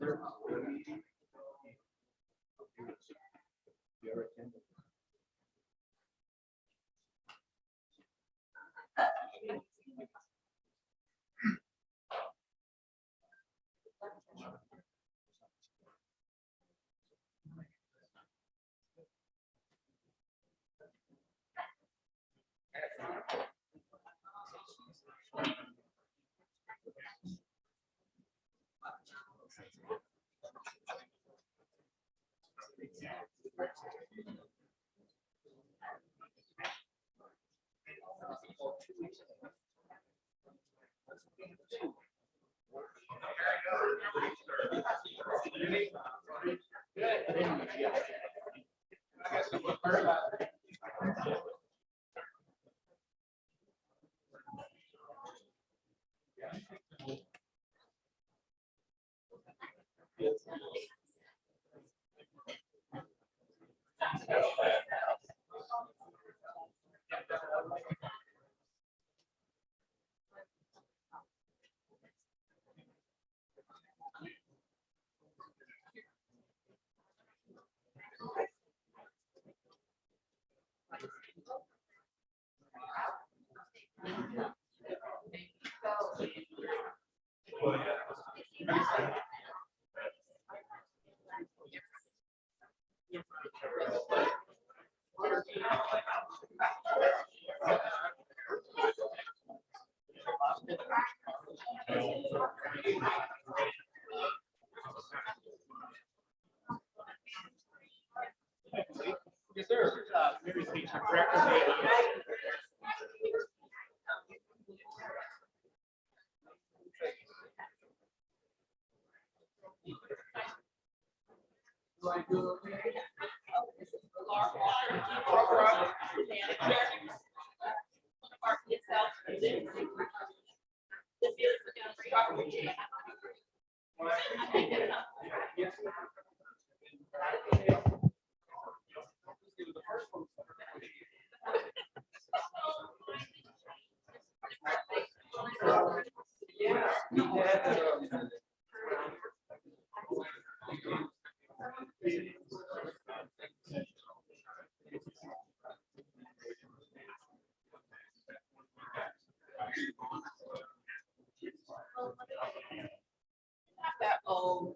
Yes, sir. That old,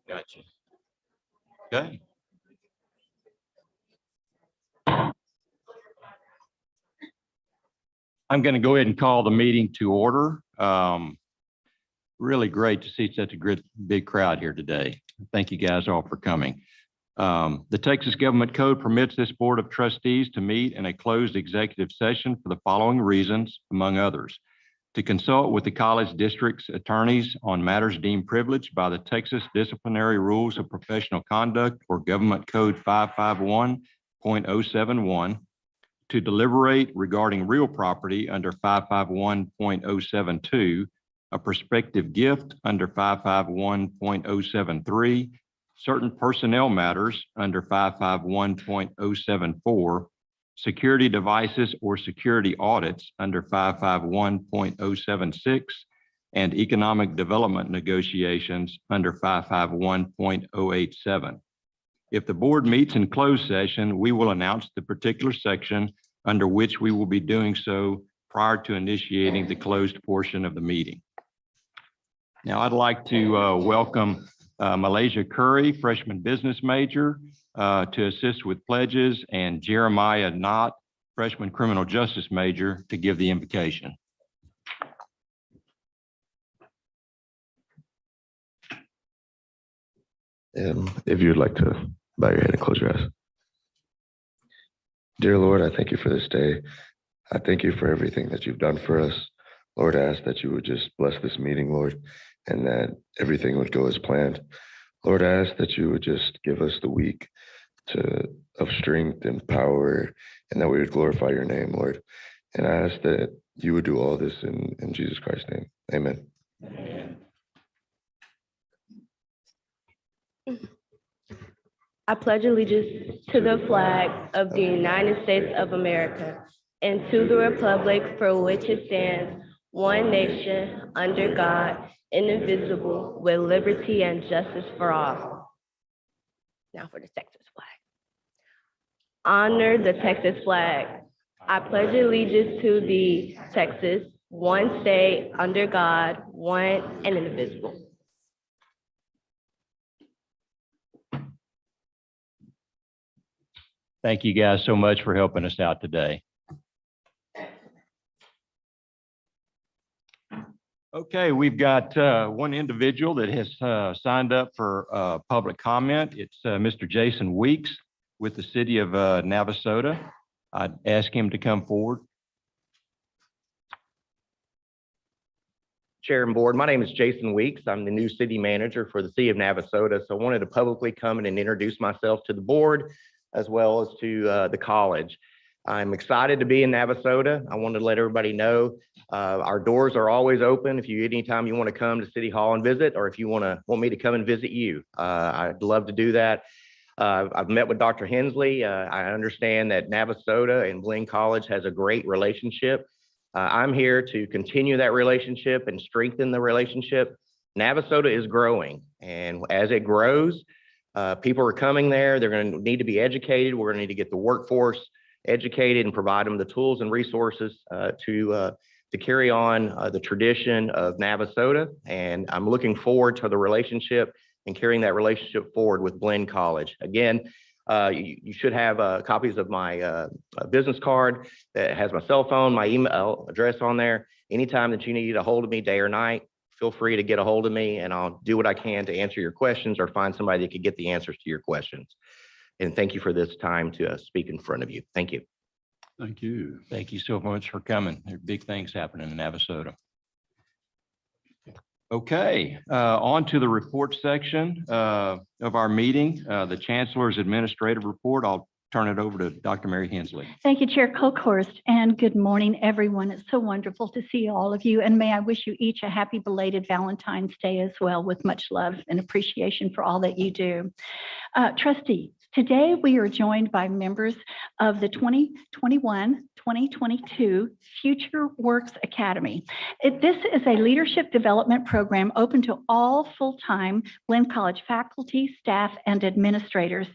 Gotcha. Okay. I'm going to go ahead and call the meeting to order. Really great to see such a great big crowd here today. Thank you guys all for coming. The Texas Government Code permits this Board of Trustees to meet in a closed executive session for the following reasons, among others. to consult with the college district's attorneys on matters deemed privileged by the Texas Disciplinary Rules of Professional Conduct or Government Code 551.071, to deliberate regarding real property under 551.072, a prospective gift under 551.073, certain personnel matters under 551.074, security devices or security audits under 551.076, and economic development negotiations under 551.087. If the board meets in closed session, we will announce the particular section under which we will be doing so prior to initiating the closed portion of the meeting. Now, I'd like to welcome Malaysia Curry, freshman business major, to assist with pledges, and Jeremiah Knott, freshman criminal justice major, to give the invocation. If you'd like to bow your head and close your eyes. Dear Lord, I thank you for this day. I thank you for everything that you've done for us. Lord, I ask that you would just bless this meeting, Lord, and that everything would go as planned. Lord, I ask that you would just give us the week of strength and power, and that we would glorify your name, Lord. And I ask that you would do all this in Jesus Christ's name. Amen. Amen. I pledge allegiance to the flag of the United States of America and to the republic for which it stands, one nation, under God, indivisible, with liberty and justice for all. Now for the Texas flag. Honor the Texas flag. I pledge allegiance to the Texas, one state, under God, one and indivisible. Thank you guys so much for helping us out today. Okay, we've got one individual that has signed up for public comment. It's Mr. Jason Weeks with the city of Navasota. I'd ask him to come forward. Chair and board, my name is Jason Weeks. I'm the new city manager for the city of Navasota. So I wanted to publicly come in and introduce myself to the board as well as to the college. I'm excited to be in Navasota. I wanted to let everybody know our doors are always open. If you anytime you want to come to City Hall and visit, or if you want me to come and visit you, I'd love to do that. I've met with Dr. Hensley. I understand that Navasota and Blinn College has a great relationship. I'm here to continue that relationship and strengthen the relationship. Navasota is growing, and as it grows, people are coming there. They're going to need to be educated. We're going to need to get the workforce educated and provide them the tools and resources to carry on the tradition of Navasota. And I'm looking forward to the relationship and carrying that relationship forward with Blinn College. Again, you should have copies of my business card that has my cell phone, my email address on there. Anytime that you need a hold of me, day or night, feel free to get a hold of me, and I'll do what I can to answer your questions or find somebody that could get the answers to your questions. And thank you for this time to speak in front of you. Thank you. Thank you. Thank you so much for coming. There are big things happening in Navasota. Okay, on to the report section of our meeting, the Chancellor's Administrative Report. I'll turn it over to Dr. Mary Hensley. Thank you, Chair Colkhorst, and good morning, everyone. It's so wonderful to see all of you, and may I wish you each a happy belated Valentine's Day as well, with much love and appreciation for all that you do. Trustees, today we are joined by members of the 2021-2022 Future Works Academy. This is a leadership development program open to all full-time Blinn College faculty, staff, and administrators.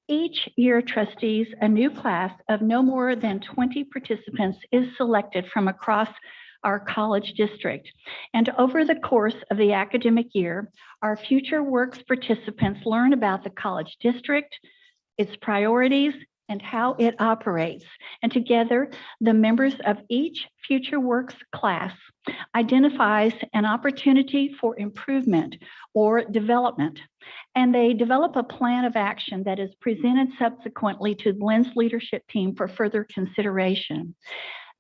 Each year, trustees, a new class of no more than 20 participants is selected from across our college district. And over the course of the academic year, our Future Works participants learn about the college district, its priorities, and how it operates. And together, the members of each Future Works class identifies an opportunity for improvement or development, and they develop a plan of action that is presented subsequently to Blinn's leadership team for further consideration.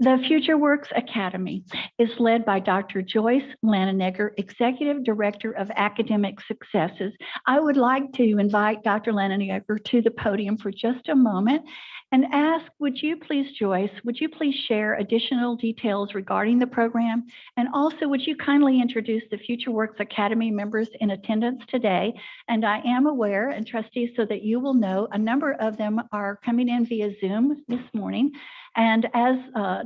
The Future Works Academy is led by Dr. Joyce Lannenegger, Executive Director of Academic Successes. I would like to invite Dr. Lannenegger to the podium for just a moment and ask, would you please, Joyce, would you please share additional details regarding the program? And also, would you kindly introduce the Future Works Academy members in attendance today? And I am aware, and trustees, so that you will know, a number of them are coming in via Zoom this morning. And as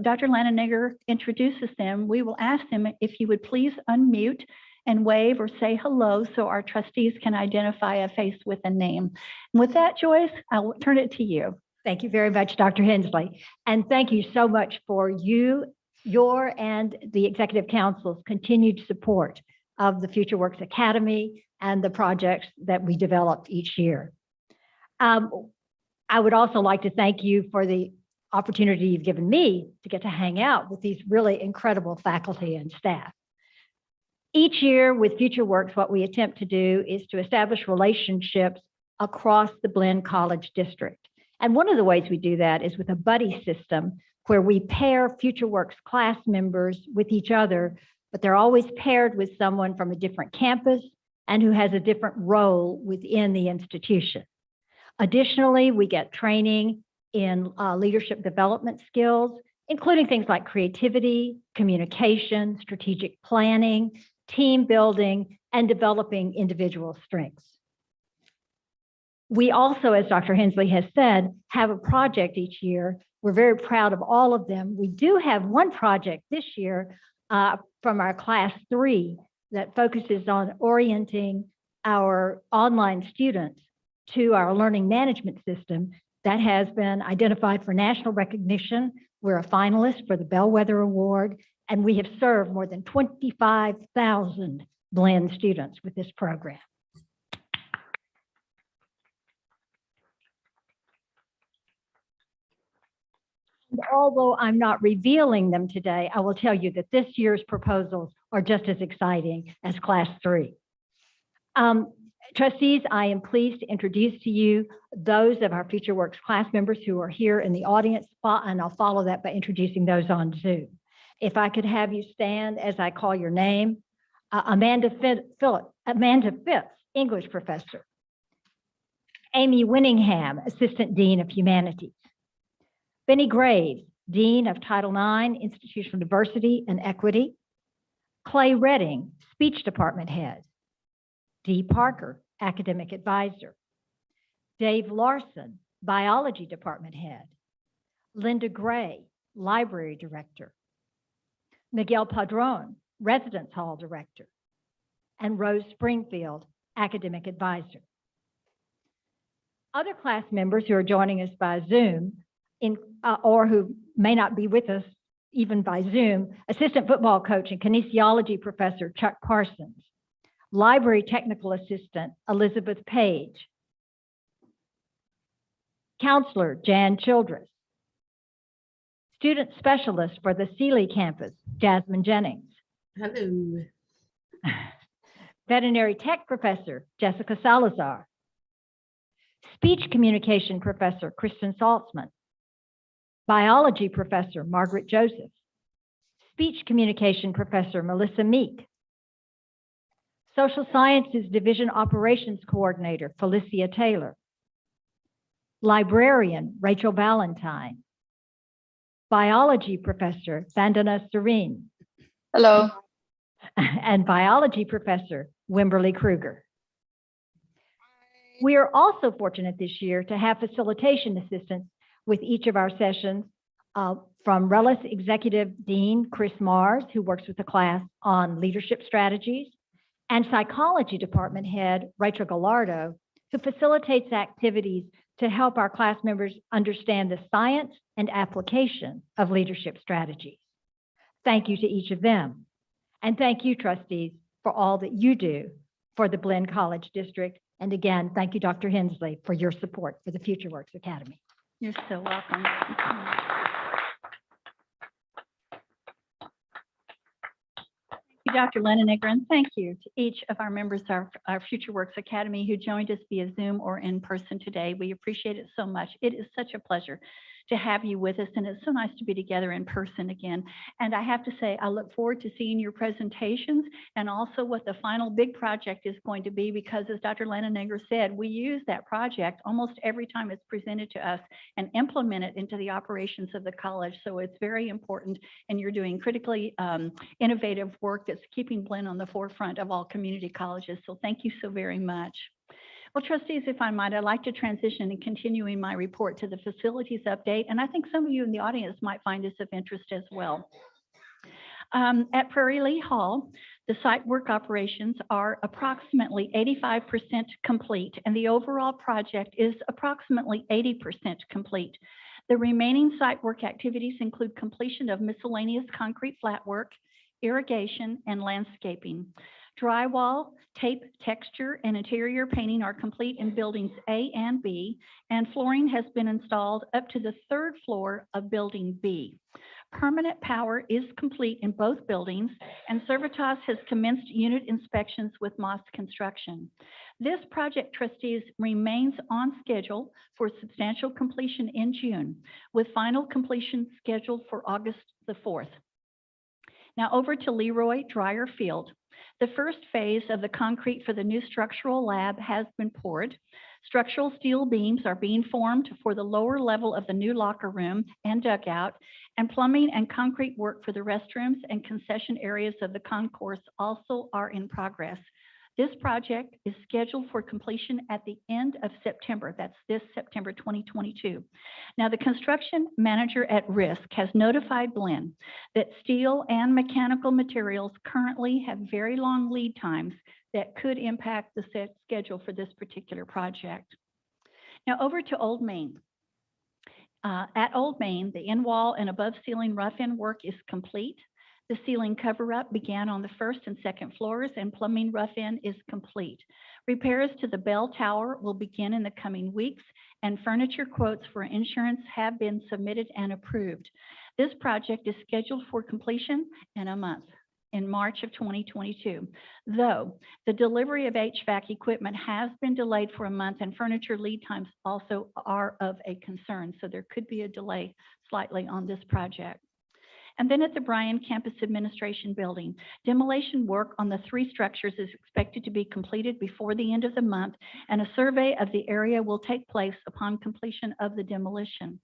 Dr. Lannenegger introduces them, we will ask them if you would please unmute and wave or say hello so our trustees can identify a face with a name. And with that, Joyce, I'll turn it to you. Thank you very much, Dr. Hensley. And thank you so much for your and the Executive Council's continued support of the Future Works Academy and the projects that we develop each year. I would also like to thank you for the opportunity you've given me to get to hang out with these really incredible faculty and staff. Each year with Future Works, what we attempt to do is to establish relationships across the Blinn College District. And one of the ways we do that is with a buddy system where we pair Future Works class members with each other, but they're always paired with someone from a different campus and who has a different role within the institution. Additionally, we get training in leadership development skills, including things like creativity, communication, strategic planning, team building, and developing individual strengths. We also, as Dr. Hensley has said, have a project each year. We're very proud of all of them. We do have one project this year from our class 3 that focuses on orienting our online students to our learning management system that has been identified for national recognition. We're a finalist for the Bellwether Award, and we have served more than 25,000 Blinn students with this program. And although I'm not revealing them today, I will tell you that this year's proposals are just as exciting as class 3. Trustees, I am pleased to introduce to you those of our Future Works class members who are here in the audience, and I'll follow that by introducing those on Zoom. If I could have you stand as I call your name. Amanda Fitz, English professor. Amy Winningham, Assistant Dean of Humanities. Benny Graves, Dean of Title IX, Institutional Diversity and Equity. Clay Redding, Speech Department Head. Dee Parker, Academic Advisor. Dave Larson, Biology Department Head. Linda Gray, Library Director. Miguel Padron, Residence Hall Director. And Rose Springfield, Academic Advisor. Other class members who are joining us by Zoom or who may not be with us even by Zoom, Assistant Football Coach and Kinesiology Professor Chuck Parsons. Library Technical Assistant, Elizabeth Page. Counselor, Jan Childress. Student Specialist for the Sealy Campus, Jasmine Jennings. Hello. Veterinary Tech Professor, Jessica Salazar. Speech Communication Professor, Kristen Saltzman. Biology Professor, Margaret Joseph. Speech Communication Professor, Melissa Meek. Social Sciences Division Operations Coordinator, Felicia Taylor. Librarian, Rachel Valentine. Biology Professor, Vandana Serene. Hello. And Biology Professor, Wimberly Kruger. We are also fortunate this year to have facilitation assistance with each of our sessions from RELIS Executive Dean Chris Mars, who works with the class on leadership strategies, and Psychology Department Head Rachel Gallardo, who facilitates activities to help our class members understand the science and application of leadership strategies. Thank you to each of them. And thank you, trustees, for all that you do for the Blinn College District. And again, thank you, Dr. Hensley, for your support for the Future Works Academy. You're so welcome. Thank you, Dr. Lannenegger, and thank you to each of our members of our Future Works Academy who joined us via Zoom or in person today. We appreciate it so much. It is such a pleasure to have you with us, and it's so nice to be together in person again. And I have to say, I look forward to seeing your presentations and also what the final big project is going to be, because as Dr. Lannenegger said, we use that project almost every time it's presented to us and implement it into the operations of the college. So it's very important, and you're doing critically innovative work that's keeping Blinn on the forefront of all community colleges. So thank you so very much. Well, trustees, if I might, I'd like to transition and continuing my report to the facilities update. And I think some of you in the audience might find this of interest as well. At Prairie Lee Hall, the site work operations are approximately 85% complete, and the overall project is approximately 80% complete. The remaining site work activities include completion of miscellaneous concrete flat work, irrigation, and landscaping. Drywall, tape, texture, and interior painting are complete in buildings A and B, and flooring has been installed up to the 3rd floor of building B. Permanent power is complete in both buildings, and Servitas has commenced unit inspections with Moss Construction. This project, trustees, remains on schedule for substantial completion in June, with final completion scheduled for August the 4th. Now over to Leroy Dreyer Field. The first phase of the concrete for the new structural lab has been poured. Structural steel beams are being formed for the lower level of the new locker room and dugout, and plumbing and concrete work for the restrooms and concession areas of the concourse also are in progress. This project is scheduled for completion at the end of September. That's this September 2022. Now, the construction manager at risk has notified Blinn that steel and mechanical materials currently have very long lead times that could impact the set schedule for this particular project. Now, over to Old Main. At Old Main, the in-wall and above ceiling rough-in work is complete. The ceiling cover-up began on the 1st and 2nd floors, and plumbing rough-in is complete. Repairs to the bell tower will begin in the coming weeks, and furniture quotes for insurance have been submitted and approved. This project is scheduled for completion in a month, in March of 2022. Though the delivery of HVAC equipment has been delayed for a month, and furniture lead times also are of a concern. So there could be a delay slightly on this project. And then at the Bryan Campus Administration Building, demolition work on the 3 structures is expected to be completed before the end of the month, and a survey of the area will take place upon completion of the demolition.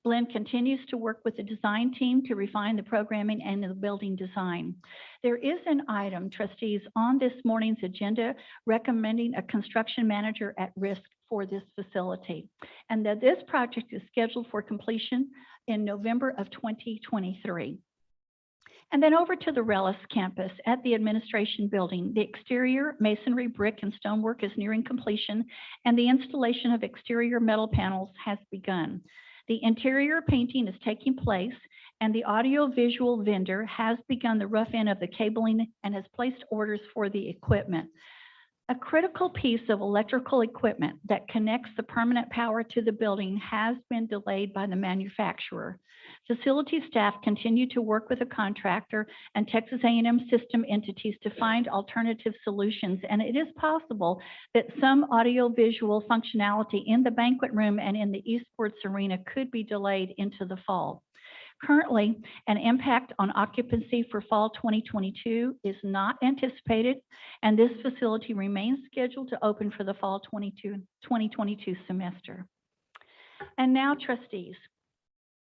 Blinn continues to work with the design team to refine the programming and the building design. There is an item, trustees, on this morning's agenda recommending a construction manager at risk for this facility, and that this project is scheduled for completion in November of 2023. And then over to the Rellis campus at the administration building, the exterior masonry, brick, and stonework is nearing completion, and the installation of exterior metal panels has begun. The interior painting is taking place, and the audio-visual vendor has begun the rough-in of the cabling and has placed orders for the equipment. A critical piece of electrical equipment that connects the permanent power to the building has been delayed by the manufacturer. Facility staff continue to work with a contractor and Texas A&M system entities to find alternative solutions, and it is possible that some audio-visual functionality in the banquet room and in the esports arena could be delayed into the fall. Currently, an impact on occupancy for fall 2022 is not anticipated, and this facility remains scheduled to open for the fall 2022 semester. And now, trustees,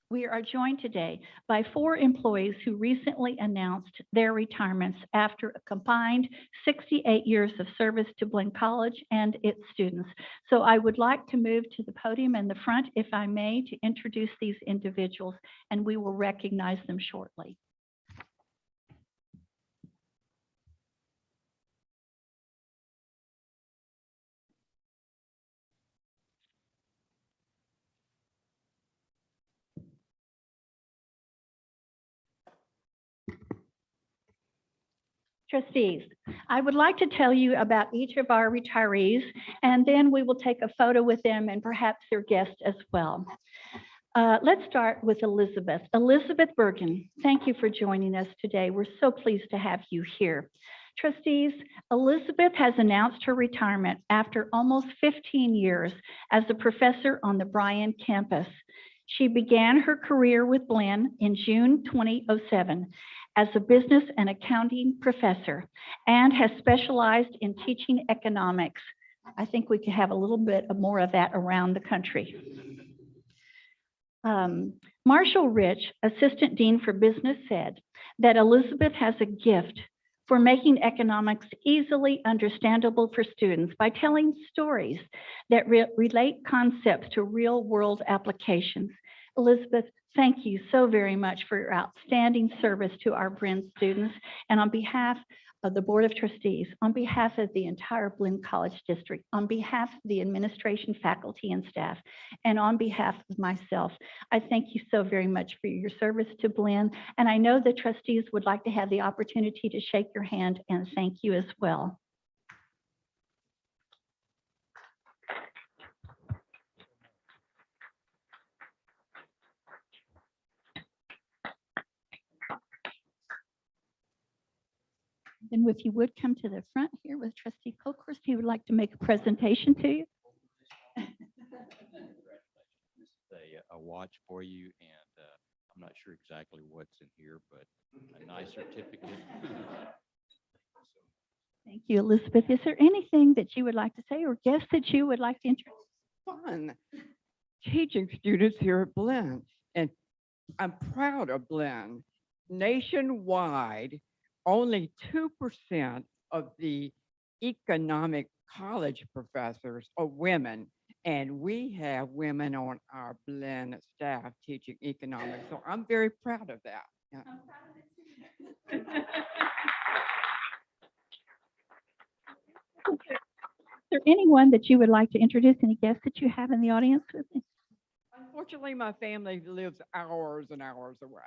we are joined today by 4 employees who recently announced their retirements after a combined 68 years of service to Blinn College and its students. So I would like to move to the podium in the front, if I may, to introduce these individuals, and we will recognize them shortly. Trustees, I would like to tell you about each of our retirees, and then we will take a photo with them and perhaps their guests as well. Let's start with Elizabeth. Elizabeth Bergen, thank you for joining us today. We're so pleased to have you here. Trustees, Elizabeth has announced her retirement after almost 15 years as a professor on the Bryan campus. She began her career with Blinn in June 2007 as a business and accounting professor and has specialized in teaching economics. I think we could have a little bit more of that around the country. Marshall Rich, Assistant Dean for Business, said that Elizabeth has a gift for making economics easily understandable for students by telling stories that relate concepts to real-world applications. Elizabeth, thank you so very much for your outstanding service to our Blinn students. And on behalf of the Board of Trustees, on behalf of the entire Blinn College District, on behalf of the administration, faculty, and staff, and on behalf of myself, I thank you so very much for your service to Blinn. And I know the trustees would like to have the opportunity to shake your hand and thank you as well. And if you would come to the front here with Trustee Colkhorst, he would like to make a presentation to you. This is a watch for you, and I'm not sure exactly what's in here, but a nice certificate. Thank you, Elizabeth. Is there anything that you would like to say or guests that you would like to introduce? Fun teaching students here at Blinn, and I'm proud of Blinn. Nationwide, only 2% of the economic college professors are women, and we have women on our Blinn staff teaching economics, so I'm very proud of that. Yeah. Is there anyone that you would like to introduce, any guests that you have in the audience with me? Unfortunately, my family lives hours and hours away.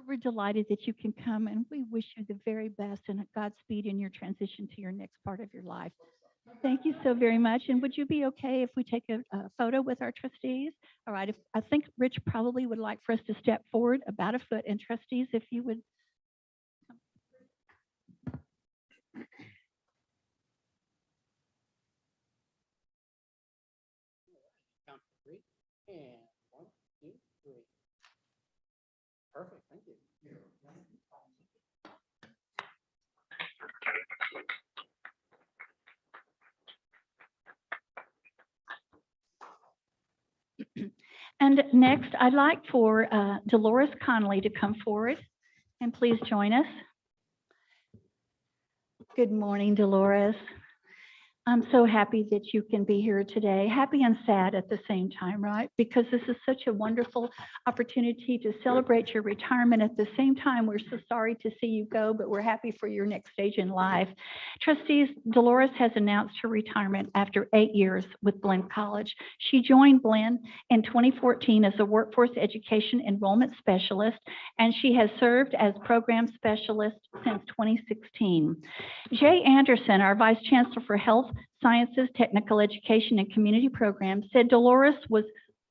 We're delighted that you can come, and we wish you the very best and a Godspeed in your transition to your next part of your life. Thank you so very much. And would you be okay if we take a photo with our trustees? All right. I think Rich probably would like for us to step forward about a foot, and trustees, if you would. Count to 3 and 1, 2, 3. Perfect, thank you. And next, I'd like for Dolores Connolly to come forward and please join us. Good morning, Dolores. I'm so happy that you can be here today. Happy and sad at the same time, right? Because this is such a wonderful opportunity to celebrate your retirement. At the same time, we're so sorry to see you go, but we're happy for your next stage in life. Trustees, Dolores has announced her retirement after 8 years with Blinn College. She joined Blinn in 2014 as a workforce education enrollment specialist, and she has served as program specialist since 2016. Jay Anderson, our Vice Chancellor for Health Sciences, Technical Education, and Community Programs, said Dolores was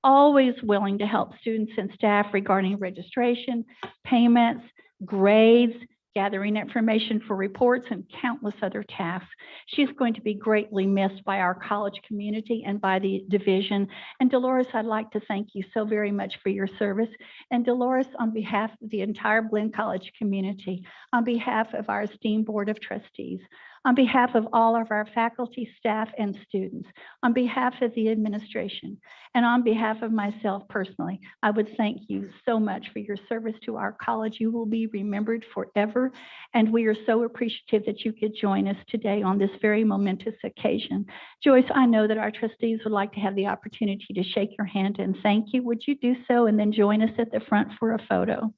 always willing to help students and staff regarding registration, payments, grades, gathering information for reports, and countless other tasks. She's going to be greatly missed by our college community and by the division. And Dolores, I'd like to thank you so very much for your service. And Dolores, on behalf of the entire Blinn College community, on behalf of our esteemed Board of Trustees, on behalf of all of our faculty, staff, and students, on behalf of the administration, and on behalf of myself personally, I would thank you so much for your service to our college. You will be remembered forever, and we are so appreciative that you could join us today on this very momentous occasion. Joyce, I know that our trustees would like to have the opportunity to shake your hand and thank you. Would you do so and then join us at the front for a photo?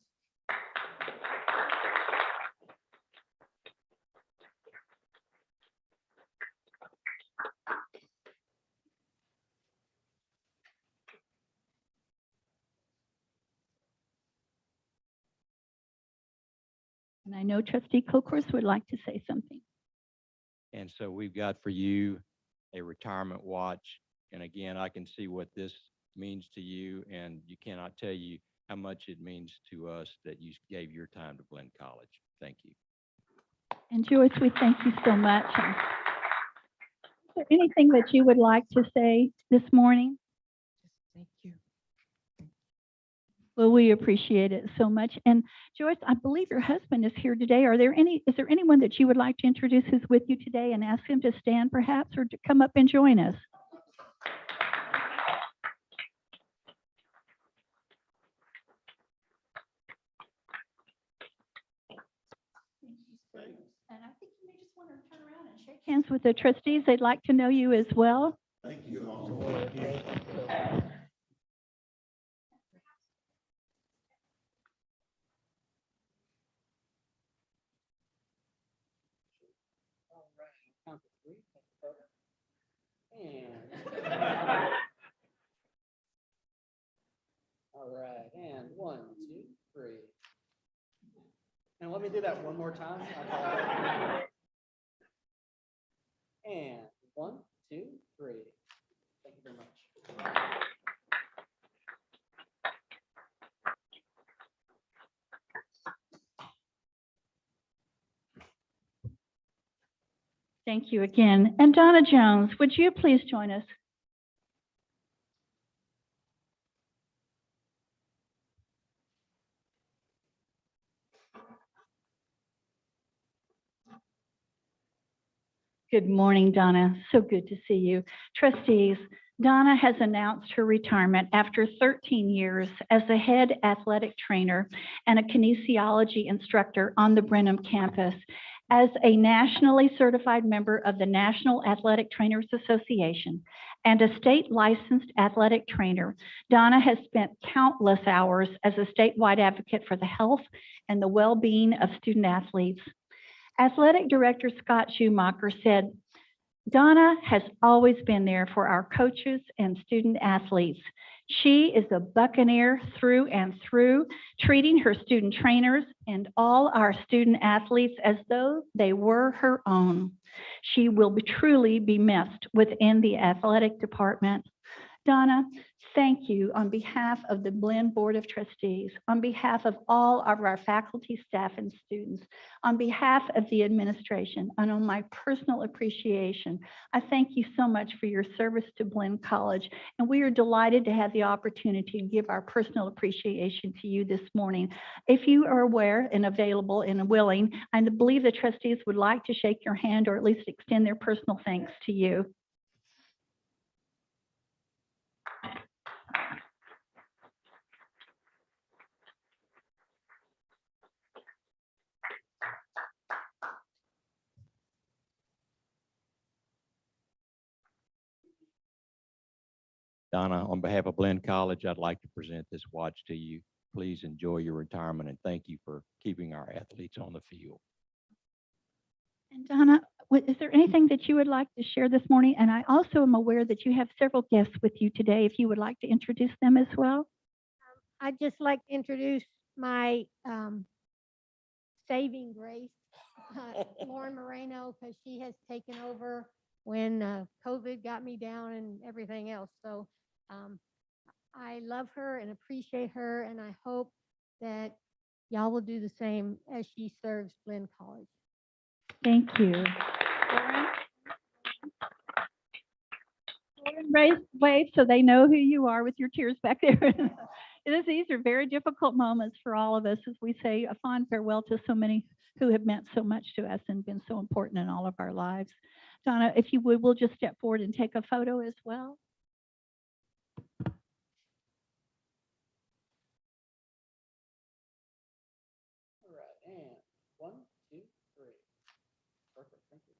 And I know Trustee Colkhorst would like to say something. And so we've got for you a retirement watch. And again, I can see what this means to you, and you cannot tell you how much it means to us that you gave your time to Blinn College. Thank you. And Joyce, we thank you so much. And is there anything that you would like to say this morning? Thank you. Well, we appreciate it so much. And Joyce, I believe your husband is here today. Is there anyone that you would like to introduce who's with you today and ask him to stand perhaps or to come up and join us? And I think you may just want to turn around and shake hands with the trustees. They'd like to know you as well. Thank you. All right, count to three. Take a photo. And. All right, and 1, 2, 3. And let me do that one more time. I apologize. And 1, 2, 3. Thank you very much. Thank you again. And Donna Jones, would you please join us? Good morning, Donna. So good to see you. Trustees, Donna has announced her retirement after 13 years as the head athletic trainer and a kinesiology instructor on the Brenham campus. As a nationally certified member of the National Athletic Trainers Association and a state licensed athletic trainer, Donna has spent countless hours as a statewide advocate for the health and the well-being of student athletes. Athletic Director Scott Schumacher said, Donna has always been there for our coaches and student athletes. She is a Buccaneer through and through, treating her student trainers and all our student athletes as though they were her own. She will truly be missed within the athletic department. Donna, thank you on behalf of the Blinn Board of Trustees, on behalf of all of our faculty, staff, and students, on behalf of the administration, and on my personal appreciation. I thank you so much for your service to Blinn College, and we are delighted to have the opportunity to give our personal appreciation to you this morning. If you are aware and available and willing, I believe the trustees would like to shake your hand or at least extend their personal thanks to you. Donna, on behalf of Blinn College, I'd like to present this watch to you. Please enjoy your retirement and thank you for keeping our athletes on the field. And Donna, is there anything that you would like to share this morning? And I also am aware that you have several guests with you today, if you would like to introduce them as well. I'd just like to introduce my saving grace, Lauren Moreno, because she has taken over when COVID got me down and everything else. So I love her and appreciate her, and I hope that y'all will do the same as she serves Blinn College. Thank you. Lauren, wave so they know who you are with your tears back there. These are very difficult moments for all of us as we say a fond farewell to so many who have meant so much to us and been so important in all of our lives. Donna, if you would, we'll just step forward and take a photo as well. All right, and 1, 2, 3. Perfect, thank you.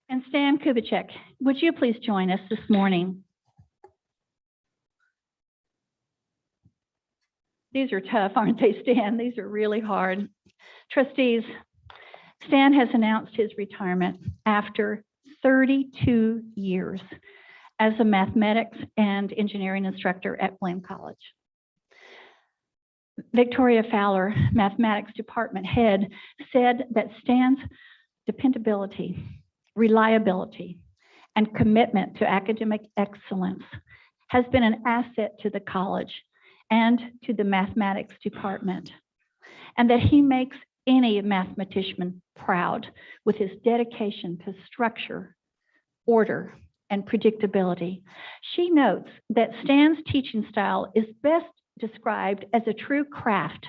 And Stan Kubicek, would you please join us this morning? These are tough, aren't they, Stan? These are really hard. Trustees, Stan has announced his retirement after 32 years as a mathematics and engineering instructor at Blinn College. Victoria Fowler, mathematics department head, said that Stan's dependability, reliability, and commitment to academic excellence has been an asset to the college and to the mathematics department, and that he makes any mathematician proud with his dedication to structure, order, and predictability. She notes that Stan's teaching style is best described as a true craft,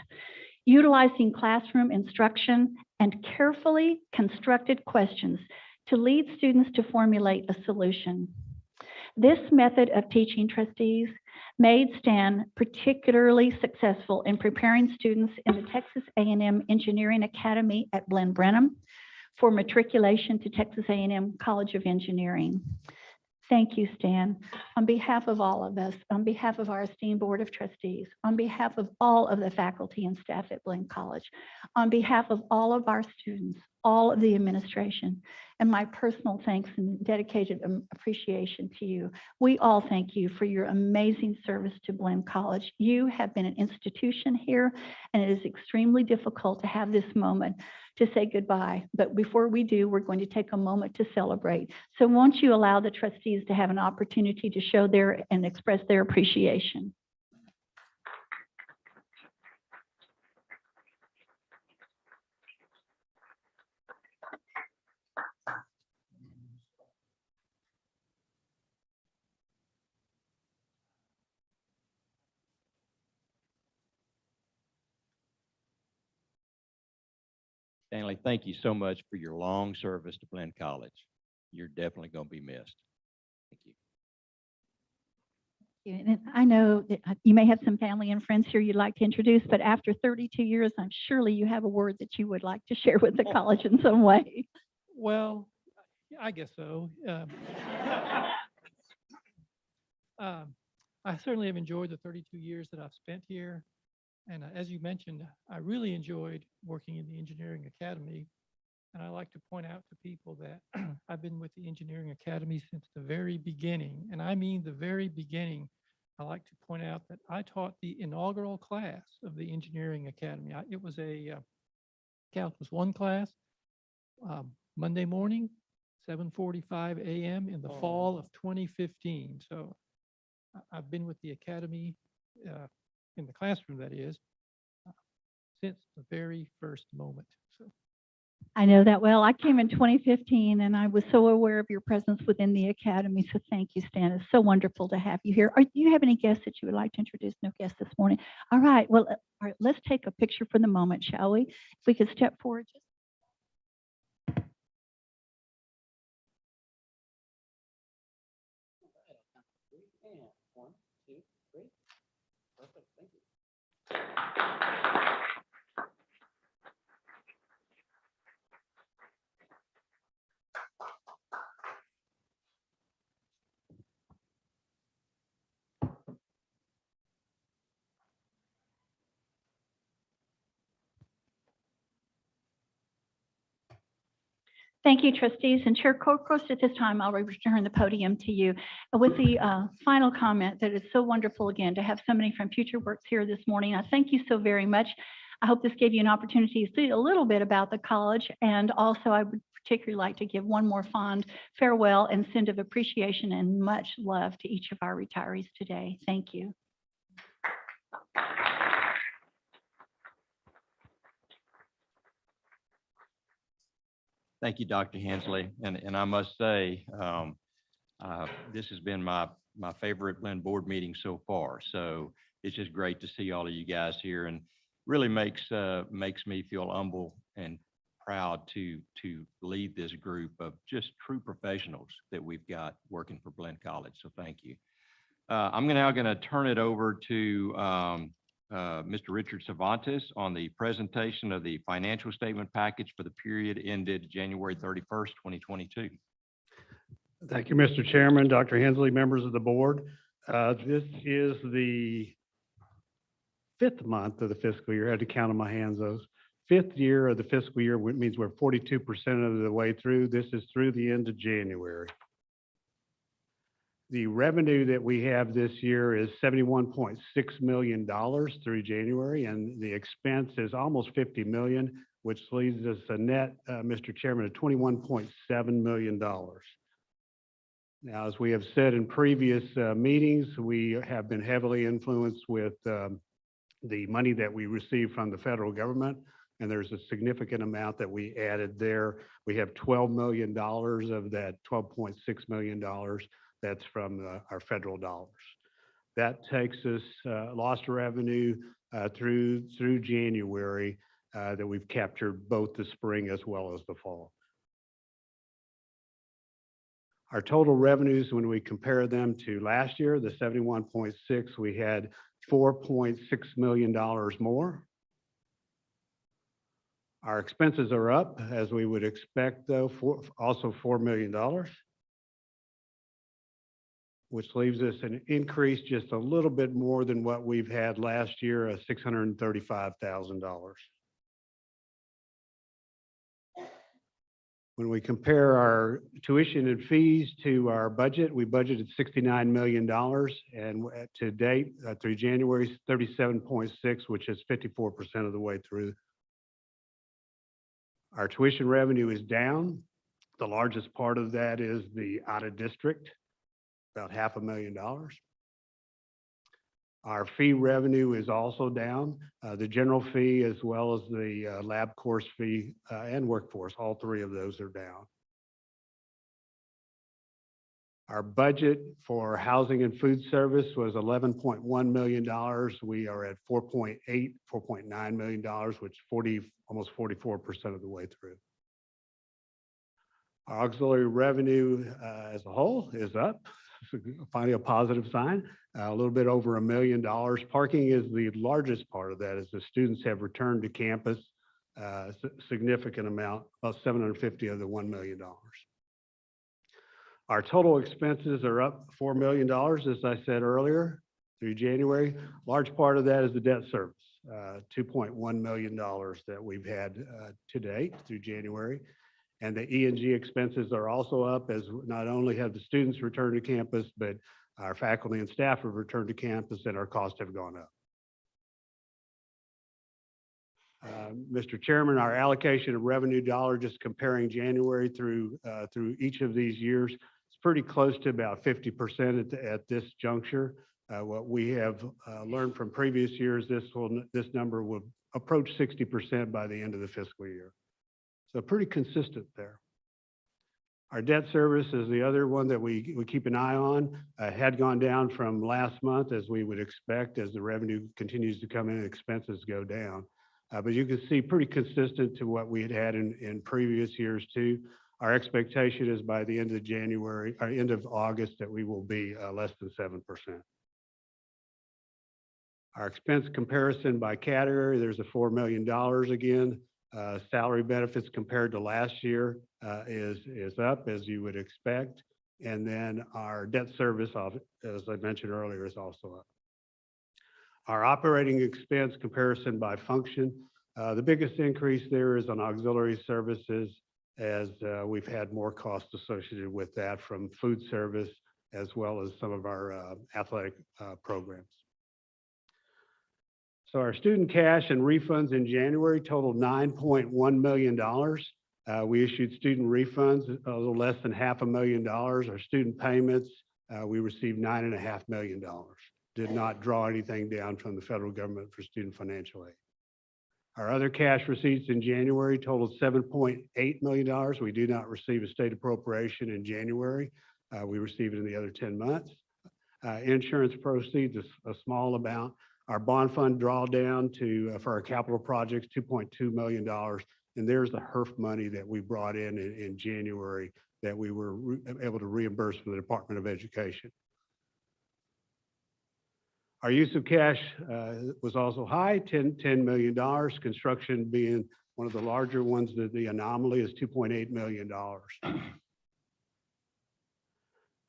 utilizing classroom instruction and carefully constructed questions to lead students to formulate a solution. This method of teaching, trustees, made Stan particularly successful in preparing students in the Texas A&M Engineering Academy at Blinn for matriculation to Texas A&M College of Engineering. Thank you, Stan. On behalf of all of us, on behalf of our esteemed Board of Trustees, on behalf of all of the faculty and staff at Blinn College, on behalf of all of our students, all of the administration, and my personal thanks and dedicated appreciation to you. We all thank you for your amazing service to Blinn College. You have been an institution here, and it is extremely difficult to have this moment to say goodbye. But before we do, we're going to take a moment to celebrate. So won't you allow the trustees to have an opportunity to show their and express their appreciation? Stanley, thank you so much for your long service to Blinn College. You're definitely going to be missed. Thank you. And I know that you may have some family and friends here you'd like to introduce, but after 32 years, I'm surely you have a word that you would like to share with the college in some way. Well, I guess so. I certainly have enjoyed the 32 years that I've spent here. And as you mentioned, I really enjoyed working in the Engineering Academy. And I like to point out to people that I've been with the Engineering Academy since the very beginning. And I mean the very beginning. I like to point out that I taught the inaugural class of the Engineering Academy. It was a Calculus 1 class, Monday morning, 7:45 a.m. in the fall of 2015. So I've been with the Academy in the classroom, that is, since the very first moment. So I know that well. I came in 2015 and I was so aware of your presence within the Academy. So thank you, Stan. It's so wonderful to have you here. Do you have any guests that you would like to introduce? No guests this morning. All right. Well, all right, let's take a picture for the moment, shall we? If we could step forward. Just And 1, 2, 3. Perfect. Thank you. thank you, trustees. And Chair Corcoran, at this time, I'll return the podium to you with the final comment that it's so wonderful again to have somebody from Future Works here this morning. I thank you so very much. I hope this gave you an opportunity to see a little bit about the college. And also, I would particularly like to give one more fond farewell and send of appreciation and much love to each of our retirees today. Thank you. Thank you, Dr. Hensley. And I must say, this has been my favorite Blinn board meeting so far. So it's just great to see all of you guys here, and really makes me feel humble and proud to lead this group of just true professionals that we've got working for Blinn College. So thank you. I'm now going to turn it over to Mr. Richard Cervantes on the presentation of the financial statement package for the period ended January 31st, 2022. Thank you, Mr. Chairman, Dr. Hensley, members of the board. This is the 5th month of the fiscal year. I had to count on my hands those. 5th year of the fiscal year, which means we're 42% of the way through. This is through the end of January. The revenue that we have this year is $71.6 million through January, and the expense is almost $50 million, which leaves us a net, Mr. Chairman, of $21.7 million. Now, as we have said in previous meetings, we have been heavily influenced with the money that we receive from the federal government. and there's a significant amount that we added there. We have $12 million of that $12.6 million that's from our federal dollars. That takes us lost revenue through January that we've captured both the spring as well as the fall. Our total revenues, when we compare them to last year, the 71.6, we had $4.6 million more. Our expenses are up, as we would expect, though, also $4 million, which leaves us an increase just a little bit more than what we've had last year, $635,000. When we compare our tuition and fees to our budget, we budgeted $69 million, and to date, through January, 37.6, which is 54% of the way through. Our tuition revenue is down. The largest part of that is the out of district, about $500,000. Our fee revenue is also down. The general fee, as well as the lab course fee and workforce, all three of those are down. Our budget for housing and food service was $11.1 million. We are at $4.9 million, which almost 44% of the way through. Our auxiliary revenue as a whole is up. Finally, a positive sign, a little bit over $1 million. Parking is the largest part of that, as the students have returned to campus, significant amount, about 750 of the $1 million. Our total expenses are up $4 million, as I said earlier, through January. Large part of that is the debt service, $2.1 million that we've had to date through January. And the E&G expenses are also up, as not only have the students returned to campus, but our faculty and staff have returned to campus, and our costs have gone up. Mr. Chairman, our allocation of revenue dollar, just comparing January through each of these years, it's pretty close to about 50% at this juncture. What we have learned from previous years, this number will approach 60% by the end of the fiscal year. So pretty consistent there. Our debt service is the other one that we keep an eye on. Had gone down from last month, as we would expect, as the revenue continues to come in and expenses go down. But you can see pretty consistent to what we had in previous years too. Our expectation is by the end of January, or end of August, that we will be less than 7%. Our expense comparison by category, there's a $4 million again. Salary benefits compared to last year is up, as you would expect. And then our debt service, as I mentioned earlier, is also up. Our operating expense comparison by function, the biggest increase there is on auxiliary services, as we've had more costs associated with that from food service, as well as some of our athletic programs. So our student cash and refunds in January totaled $9.1 million. We issued student refunds a little less than $500,000. Our student payments, we received $9.5 million. Did not draw anything down from the federal government for student financial aid. Our other cash receipts in January totaled $7.8 million. We do not receive a state appropriation in January. We receive it in the other 10 months. Insurance proceeds, a small amount. Our bond fund drawdown for our capital projects, $2.2 million. And there's the HERF money that we brought in January that we were able to reimburse from the Department of Education. Our use of cash was also high, $10 million. Construction being one of the larger ones, the anomaly is $2.8 million.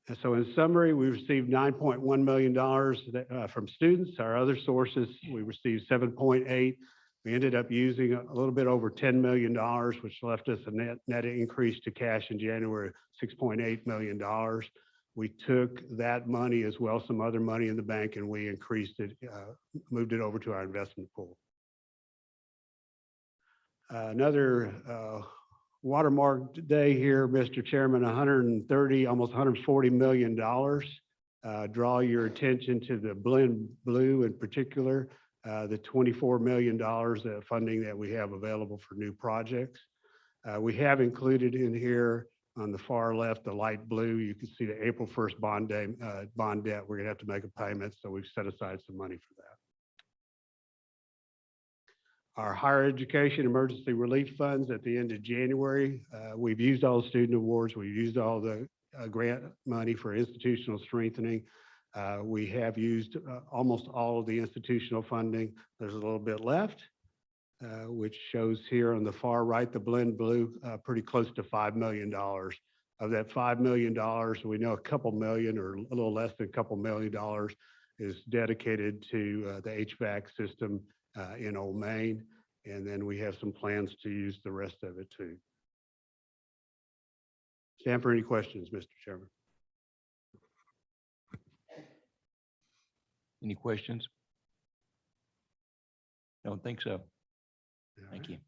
And so in summary, we received $9.1 million from students. Our other sources, we received 7.8. We ended up using a little bit over $10 million, which left us a net increase to cash in January, $6.8 million. We took that money as well, some other money in the bank, and we increased it, moved it over to our investment pool. Another watermark day here, Mr. Chairman, 130, almost $140 million. Draw your attention to the Blinn blue in particular. the $24 million funding that we have available for new projects. We have included in here on the far left, the light blue, you can see the April 1st bond debt. We're gonna have to make a payment, so we've set aside some money for that. Our higher education emergency relief funds at the end of January, we've used all the student awards, we've used all the grant money for institutional strengthening. We have used almost all of the institutional funding. There's a little bit left, which shows here on the far right, the Blinn blue, pretty close to $5 million. Of that $5 million, we know a couple million or a little less than a couple $1 million is dedicated to the HVAC system in Old Main. And then we have some plans to use the rest of it too. Stand for any questions, Mr. Chairman. Any questions? Don't think so. Thank you.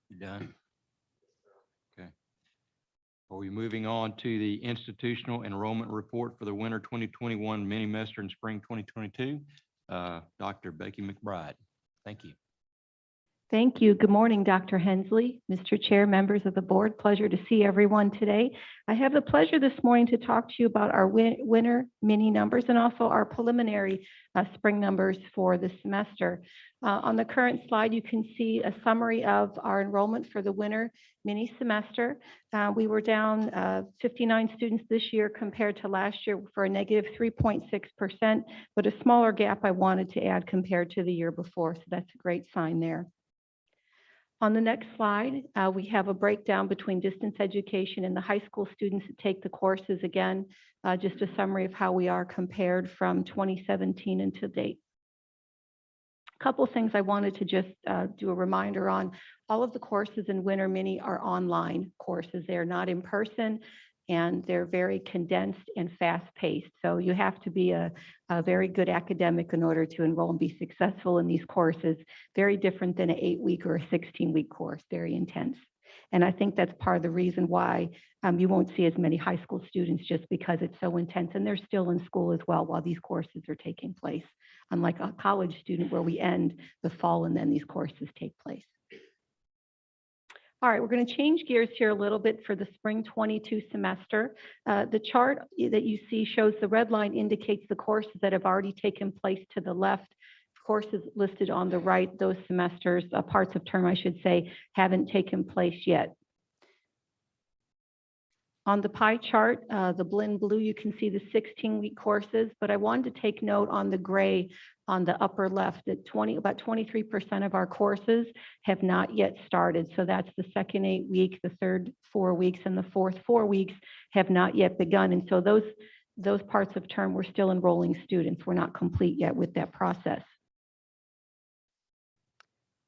You done? Okay. Are we moving on to the institutional enrollment report for the winter 2021 mini semester and spring 2022? Dr. Becky McBride. Thank you. Thank you. Good morning, Dr. Hensley, Mr. Chair, members of the board. Pleasure to see everyone today. I have the pleasure this morning to talk to you about our winter mini numbers and also our preliminary spring numbers for the semester. On the current slide, you can see a summary of our enrollment for the winter mini semester. We were down 59 students this year compared to last year for a negative 3.6%, but a smaller gap I wanted to add compared to the year before. So that's a great sign there. On the next slide, we have a breakdown between distance education and the high school students that take the courses. Again, just a summary of how we are compared from 2017 and to date. A couple of things I wanted to just do a reminder on. All of the courses in Winter Mini are online courses. They're not in person, and they're very condensed and fast-paced. So you have to be a very good academic in order to enroll and be successful in these courses. Very different than an 8-week or a 16-week course, very intense. And I think that's part of the reason why you won't see as many high school students, just because it's so intense. And they're still in school as well while these courses are taking place, unlike a college student where we end the fall and then these courses take place. All right, we're going to change gears here a little bit for the spring 22 semester. The chart that you see shows the red line indicates the courses that have already taken place to the left. Courses listed on the right, those semesters, parts of term, I should say, haven't taken place yet. On the pie chart, the Blinn blue, you can see the 16-week courses, but I wanted to take note on the gray on the upper left that about 23% of our courses have not yet started. So that's the second 8-week, the third 4 weeks, and the fourth 4 weeks have not yet begun. And so those parts of term, we're still enrolling students. We're not complete yet with that process.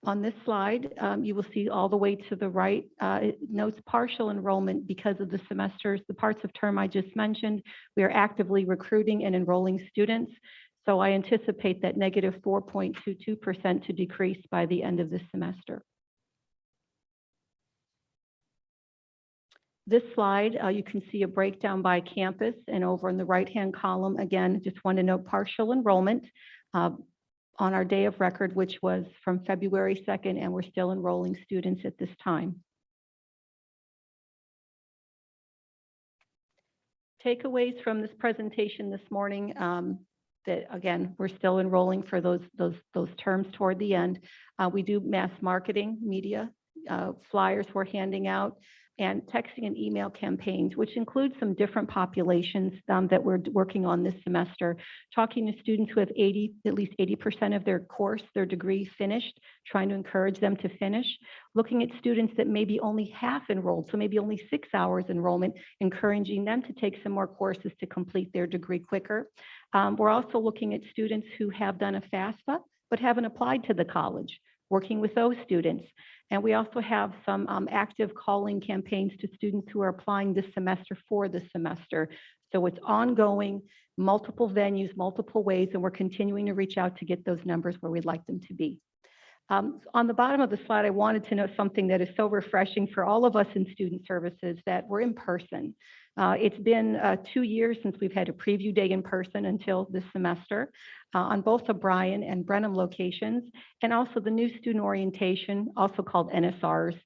On this slide, you will see all the way to the right, it notes partial enrollment because of the semesters, the parts of term I just mentioned. We are actively recruiting and enrolling students. So I anticipate that negative 4.22% to decrease by the end of this semester. This slide, you can see a breakdown by campus, and over in the right-hand column, again, just want to note partial enrollment on our day of record, which was from February 2nd, and we're still enrolling students at this time. Takeaways from this presentation this morning, that again, we're still enrolling for those terms toward the end. We do mass marketing, media, flyers we're handing out. and texting and email campaigns, which include some different populations that we're working on this semester, talking to students who have at least 80% of their course, their degree finished, trying to encourage them to finish, looking at students that maybe only half enrolled, so maybe only 6 hours enrollment, encouraging them to take some more courses to complete their degree quicker. We're also looking at students who have done a FAFSA but haven't applied to the college, working with those students. And we also have some active calling campaigns to students who are applying this semester for this semester. So it's ongoing, multiple venues, multiple ways, and we're continuing to reach out to get those numbers where we'd like them to be. On the bottom of the slide, I wanted to note something that is so refreshing for all of us in student services, that we're in person. It's been 2 years since we've had a preview day in person until this semester on both the Bryan and Brenham locations, and also the new student orientation, also called NSRs,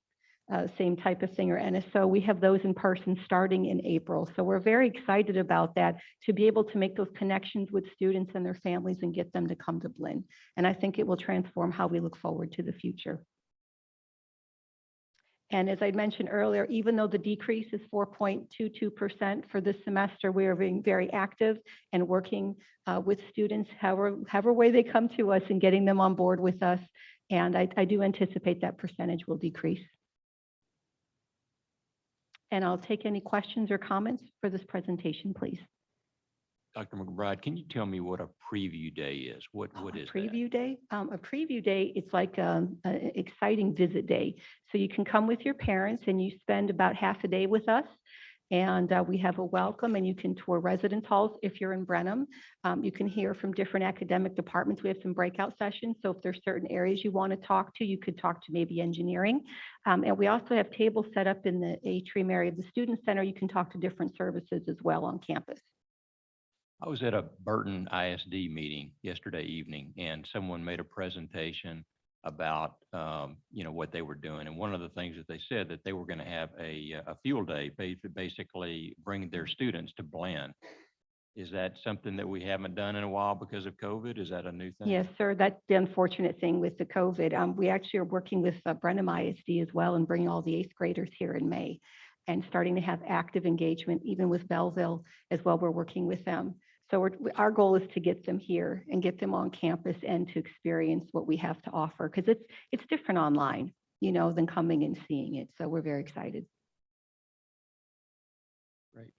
same type of thing, or NSO. We have those in person starting in April. So we're very excited about that, to be able to make those connections with students and their families and get them to come to Blinn. And I think it will transform how we look forward to the future. And as I mentioned earlier, even though the decrease is 4.22% for this semester, we are being very active and working with students, however way they come to us, and getting them on board with us. And I do anticipate that percentage will decrease. And I'll take any questions or comments for this presentation, please. Dr. McBride, can you tell me what a preview day is? What is that? Preview day? A preview day, it's like an exciting visit day. So you can come with your parents and you spend about half a day with us. And we have a welcome, and you can tour residence halls if you're in Brenham. You can hear from different academic departments. We have some breakout sessions. So if there's certain areas you want to talk to, you could talk to maybe engineering. And we also have tables set up in the atrium area of the Student Center. You can talk to different services as well on campus. I was at a Burton ISD meeting yesterday evening, and someone made a presentation about what they were doing. And one of the things that they said, that they were going to have a field day, basically bring their students to Blinn. Is that something that we haven't done in a while because of COVID? Is that a new thing? Yes, sir. That's the unfortunate thing with the COVID. We actually are working with Brenham ISD as well, and bringing all the 8th graders here in May, and starting to have active engagement, even with Belleville as well. We're working with them. So our goal is to get them here and get them on campus and to experience what we have to offer, because it's different online, than coming and seeing it. So we're very excited. Great.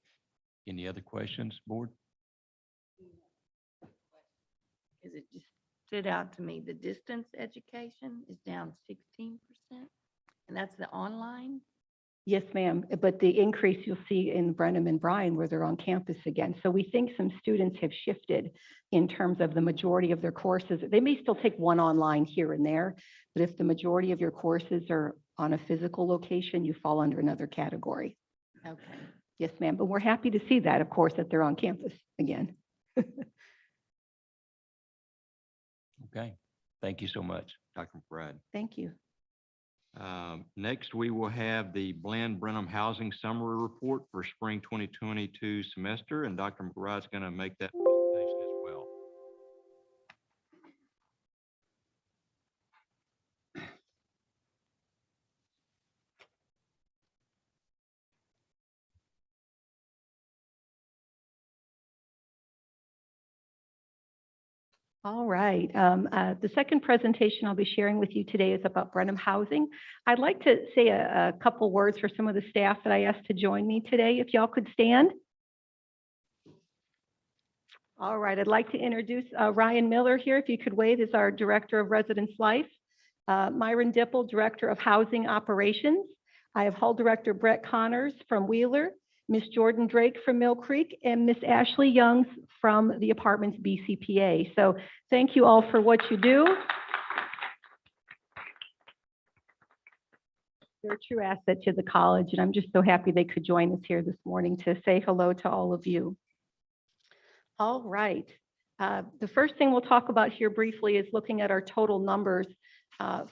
Any other questions, board? Because it just stood out to me, the distance education is down 16%, and that's the online? Yes, ma'am. But the increase you'll see in Brenham and Bryan, where they're on campus again. So we think some students have shifted in terms of the majority of their courses. They may still take one online here and there, but if the majority of your courses are on a physical location, you fall under another category. Okay. Yes, ma'am. But we're happy to see that, of course, that they're on campus again. Okay. Thank you so much, Dr. McBride. Thank you. Next, we will have the Blinn Brenham Housing Summary Report for spring 2022 semester, and Dr. McBride's going to make that presentation as well. All right. The second presentation I'll be sharing with you today is about Brenham Housing. I'd like to say a couple words for some of the staff that I asked to join me today. If y'all could stand. All right. I'd like to introduce Ryan Miller here. If you could wave, is our Director of Residence Life. Myron Dipple, Director of Housing Operations. I have Hall Director Brett Connors from Wheeler, Miss Jordan Drake from Mill Creek, and Miss Ashley Youngs from the Apartments BCPA. So thank you all for what you do. They're a true asset to the college, and I'm just so happy they could join us here this morning to say hello to all of you. All right. The first thing we'll talk about here briefly is looking at our total numbers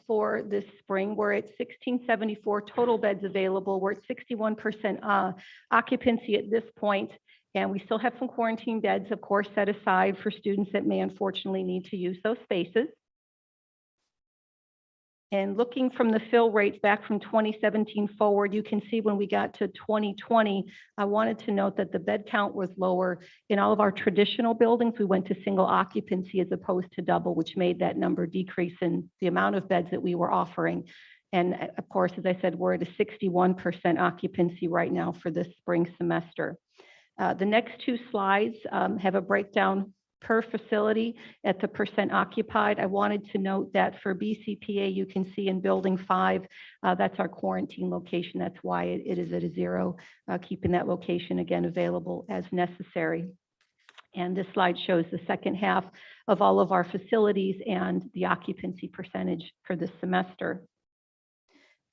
for this spring. We're at 1,674 total beds available. We're at 61% occupancy at this point, and we still have some quarantine beds, of course, set aside for students that may unfortunately need to use those spaces. And looking from the fill rates back from 2017 forward, you can see when we got to 2020, I wanted to note that the bed count was lower. In all of our traditional buildings, we went to single occupancy as opposed to double, which made that number decrease in the amount of beds that we were offering. And of course, as I said, we're at a 61% occupancy right now for this spring semester. The next two slides have a breakdown per facility at the percent occupied. I wanted to note that for BCPA, you can see in building 5, that's our quarantine location. That's why it is at a 0, keeping that location again available as necessary. And this slide shows the second half of all of our facilities and the occupancy percentage for this semester.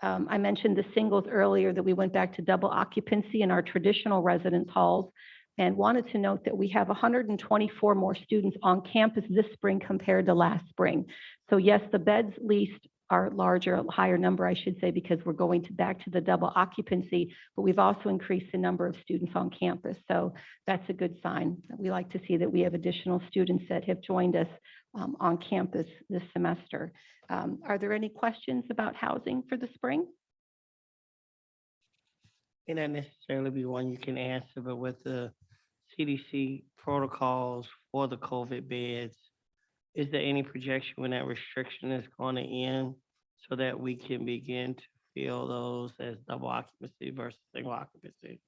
I mentioned the singles earlier, that we went back to double occupancy in our traditional residence halls, and wanted to note that we have 124 more students on campus this spring compared to last spring. So yes, the beds leased are larger, a higher number, I should say, because we're going back to the double occupancy, but we've also increased the number of students on campus. So that's a good sign. We like to see that we have additional students that have joined us on campus this semester. Are there any questions about housing for the spring? May not necessarily be one you can answer, but with the CDC protocols for the COVID beds, is there any projection when that restriction is going to end so that we can begin to fill those as double occupancy versus single occupancy?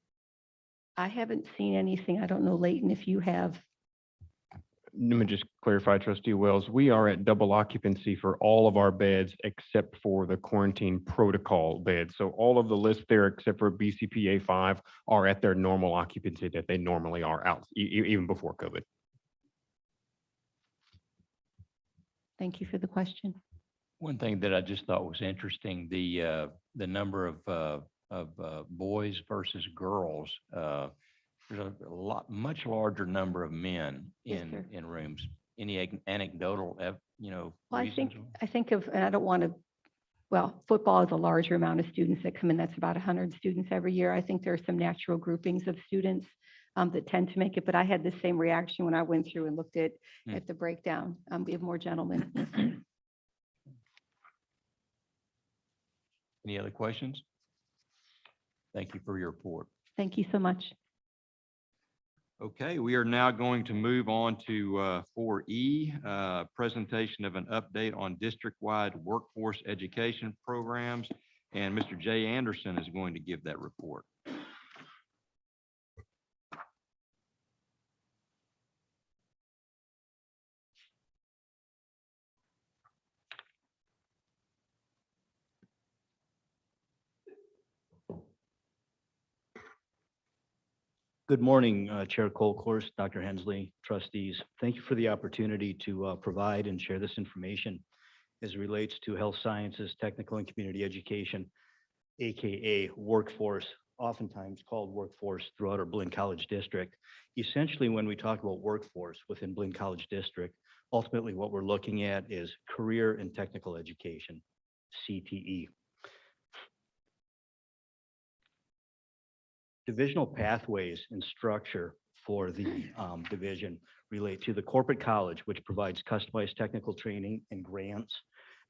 I haven't seen anything. I don't know, Leighton, if you have. Let me just clarify, Trustee Wells, we are at double occupancy for all of our beds except for the quarantine protocol beds. So all of the lists there, except for BCPA 5, are at their normal occupancy that they normally are out, even before COVID. Thank you for the question. One thing that I just thought was interesting, the number of boys versus girls. There's a much larger number of men Yes, in sir. in rooms. Any anecdotal, Well, I reasons? think of, and I don't want to, well, football is a larger amount of students that come in. That's about 100 students every year. I think there are some natural groupings of students that tend to make it, but I had the same reaction when I went through and looked at the breakdown. We have more gentlemen. Any other questions? Thank you for your report. Thank you so much. Okay, we are now going to move on to 4E, presentation of an update on district-wide workforce education programs. And Mr. Jay Anderson is going to give that report. Good morning, Chair Colcourse, Dr. Hensley, trustees. Thank you for the opportunity to provide and share this information as it relates to health sciences, technical and community education, AKA workforce, oftentimes called workforce throughout our Blinn College District. Essentially, when we talk about workforce within Blinn College District, ultimately what we're looking at is career and technical education, CTE. Divisional pathways and structure for the division relate to the corporate college, which provides customized technical training and grants.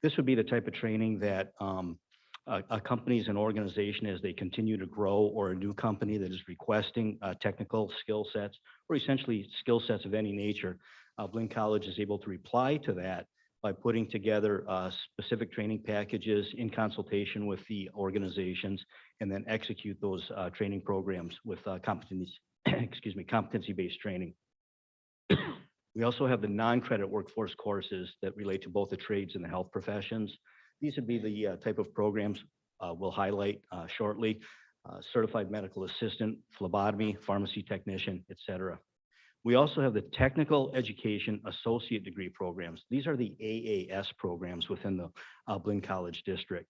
This would be the type of training that companies and organization, as they continue to grow, or a new company that is requesting technical skill sets, or essentially skill sets of any nature, Blinn College is able to reply to that by putting together specific training packages in consultation with the organizations, and then execute those training programs with competency-based training. We also have the non-credit workforce courses that relate to both the trades and the health professions. These would be the type of programs we'll highlight shortly. Certified medical assistant, phlebotomy, pharmacy technician, et cetera. We also have the technical education associate degree programs. These are the AAS programs within the Blinn College District.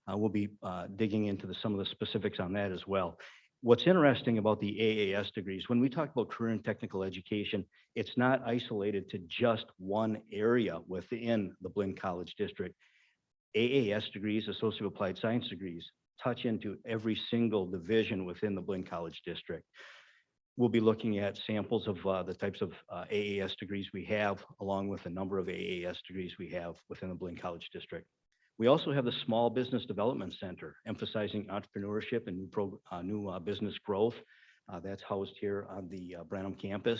We'll be digging into some of the specifics on that as well. What's interesting about the AAS degrees, when we talk about career and technical education, it's not isolated to just one area within the Blinn College District. AAS degrees, associate applied science degrees, touch into every single division within the Blinn College District. We'll be looking at samples of the types of AAS degrees we have, along with a number of AAS degrees we have within the Blinn College District. We also have the Small Business Development Center, emphasizing entrepreneurship and new business growth. That's housed here on the Brenham campus.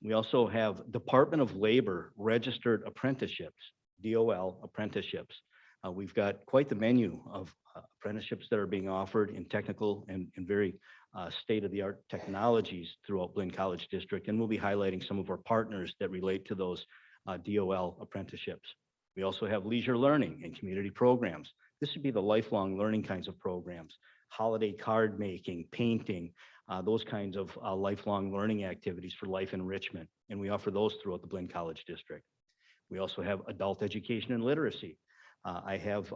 We also have Department of Labor Registered Apprenticeships, DOL apprenticeships. We've got quite the menu of apprenticeships that are being offered in technical and very state-of-the-art technologies throughout Blinn College District, and we'll be highlighting some of our partners that relate to those DOL apprenticeships. We also have leisure learning and community programs. This would be the lifelong learning kinds of programs, holiday card making, painting, those kinds of lifelong learning activities for life enrichment, and we offer those throughout the Blinn College District. We also have adult education and literacy. I have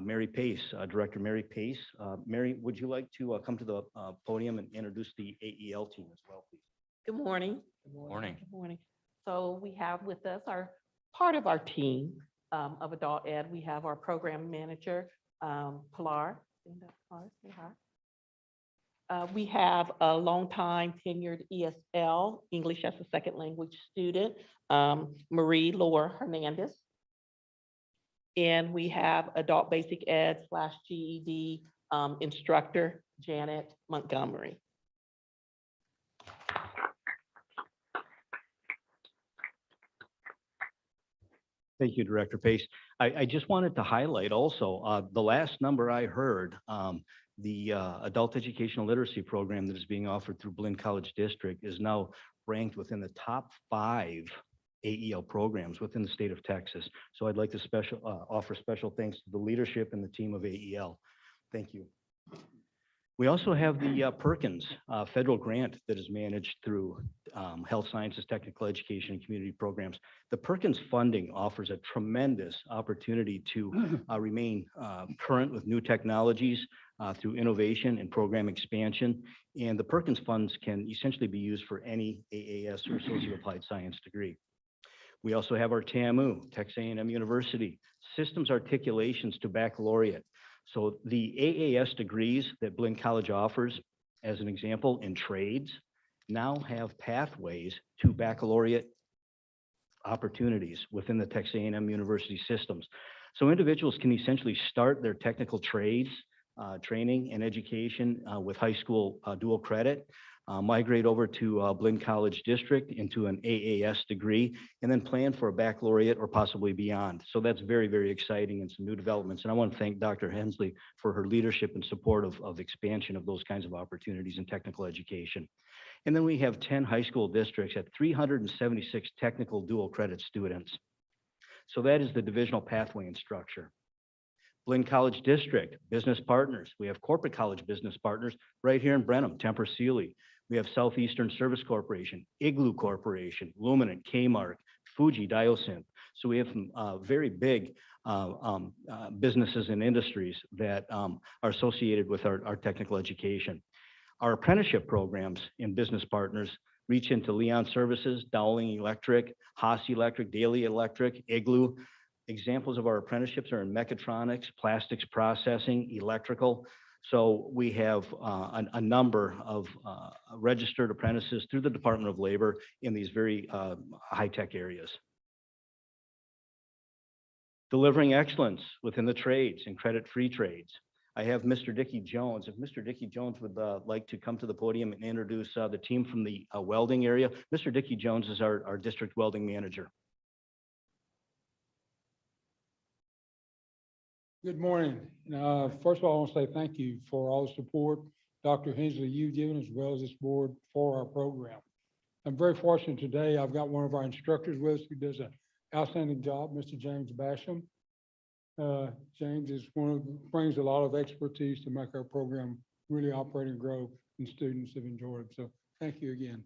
Mary Pace, Director Mary Pace. Mary, would you like to come to the podium and introduce the AEL team as well, please? Good morning. Morning. Good morning. So we have with us part of our team of adult ed. We have our program manager, Pilar. Stand up, Pilar, say hi. We have a longtime tenured ESL, English as a second language student, Marie Laura Hernandez. And we have adult basic ed / GED instructor, Janet Montgomery. Thank you, Director Pace. I just wanted to highlight also, the last number I heard, the adult educational literacy program that is being offered through Blinn College District is now ranked within the top 5 AEL programs within the state of Texas. So I'd like to offer special thanks to the leadership and the team of AEL. Thank you. We also have the Perkins federal grant that is managed through health sciences, technical education, and community programs. The Perkins funding offers a tremendous opportunity to remain current with new technologies through innovation and program expansion. And the Perkins funds can essentially be used for any AAS or socio-applied science degree. We also have our TAMU, Texas A&M University, systems articulations to baccalaureate. So the AAS degrees that Blinn College offers, as an example, in trades, now have pathways to baccalaureate opportunities within the Texas A&M University systems. So individuals can essentially start their technical trades, training and education with high school dual credit, migrate over to Blinn College District into an AAS degree, and then plan for a baccalaureate or possibly beyond. So that's very, very exciting and some new developments. And I want to thank Dr. Hensley for her leadership and support of expansion of those kinds of opportunities in technical education. And then we have 10 high school districts at 376 technical dual credit students. So that is the divisional pathway and structure. Blinn College District, business partners. We have corporate college business partners right here in Brenham, Temper Sealy. We have Southeastern Service Corporation, Igloo Corporation, Luminant, Kmart, Fuji, Diosynth. So we have some very big businesses and industries that are associated with our technical education. Our apprenticeship programs in business partners reach into Leon Services, Dowling Electric, Haas Electric, Daily Electric, Igloo. Examples of our apprenticeships are in mechatronics, plastics processing, electrical. So we have a number of registered apprentices through the Department of Labor in these very high-tech areas. Delivering excellence within the trades and credit-free trades. I have Mr. Dickey Jones. If Mr. Dickey Jones would like to come to the podium and introduce the team from the welding area. Mr. Dickey Jones is our district welding manager. Good morning. First of all, I want to say thank you for all the support Dr. Hensley you've given as well as this board for our program. I'm very fortunate today. I've got one of our instructors with us who does an outstanding job, Mr. James Basham. James is brings a lot of expertise to make our program really operate and grow, and students have enjoyed it. So thank you again.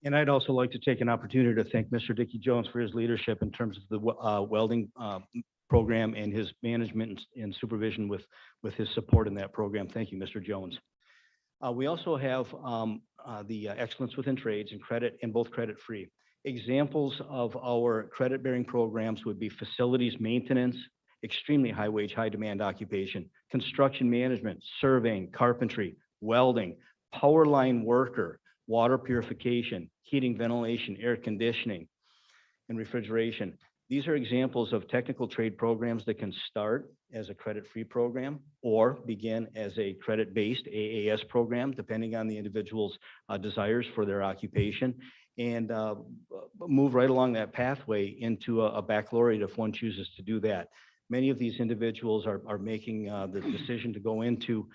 And I'd also like to take an opportunity to thank Mr. Dickey Jones for his leadership in terms of the welding program and his management and supervision with his support in that program. Thank you, Mr. Jones. We also have the excellence within trades and credit, and both credit free. Examples of our credit bearing programs would be facilities maintenance, extremely high wage, high demand occupation, construction management, surveying, carpentry, welding, power line worker, water purification, heating, ventilation, air conditioning, and refrigeration. These are examples of technical trade programs that can start as a credit-free program or begin as a credit-based AAS program, depending on the individual's desires for their occupation, and move right along that pathway into a baccalaureate if one chooses to do that. Many of these individuals are making the decision to go into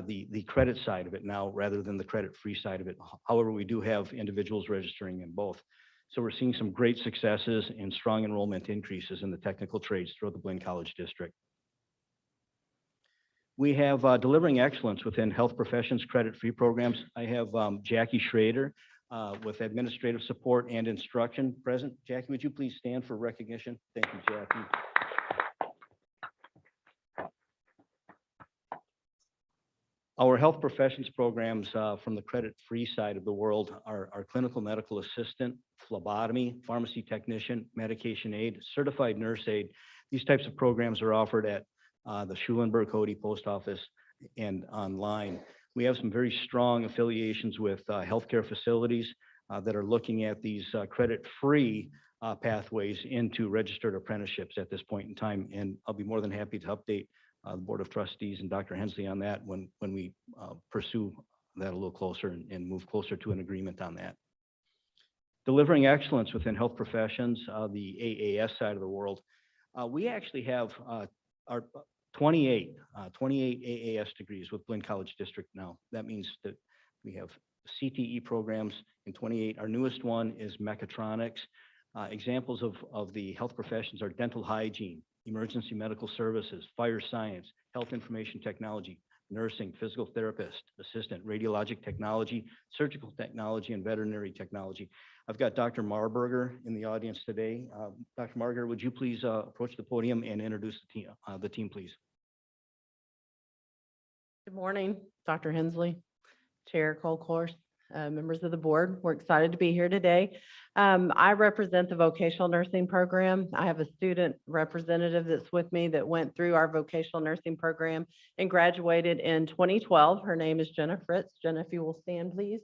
the credit side of it now rather than the credit-free side of it. However, we do have individuals registering in both. So we're seeing some great successes and strong enrollment increases in the technical trades throughout the Blinn College District. We have delivering excellence within health professions credit-free programs. I have Jackie Schrader with administrative support and instruction present. Jackie, would you please stand for recognition? Thank you, Jackie. Our health professions programs from the credit-free side of the world are clinical medical assistant, phlebotomy, pharmacy technician, medication aid, certified nurse aid. These types of programs are offered at the Schulenburg-Cody Post Office and online. We have some very strong affiliations with healthcare facilities that are looking at these credit-free pathways into registered apprenticeships at this point in time. And I'll be more than happy to update the Board of Trustees and Dr. Hensley on that when we pursue that a little closer and move closer to an agreement on that. Delivering excellence within health professions, the AAS side of the world. We actually have our 28 AAS degrees with Blinn College District now. That means that we have CTE programs in 28. Our newest one is mechatronics. Examples of the health professions are dental hygiene, emergency medical services, fire science, health information technology, nursing, physical therapist, assistant, radiologic technology, surgical technology, and veterinary technology. I've got Dr. Marburger in the audience today. Dr. Marburger, would you please approach the podium and introduce the team, please? Good morning, Dr. Hensley, Chair Colcourse, members of the board. We're excited to be here today. I represent the vocational nursing program. I have a student representative that's with me that went through our vocational nursing program and graduated in 2012. Her name is Jenna Fritz. Jenna, if you will stand, please.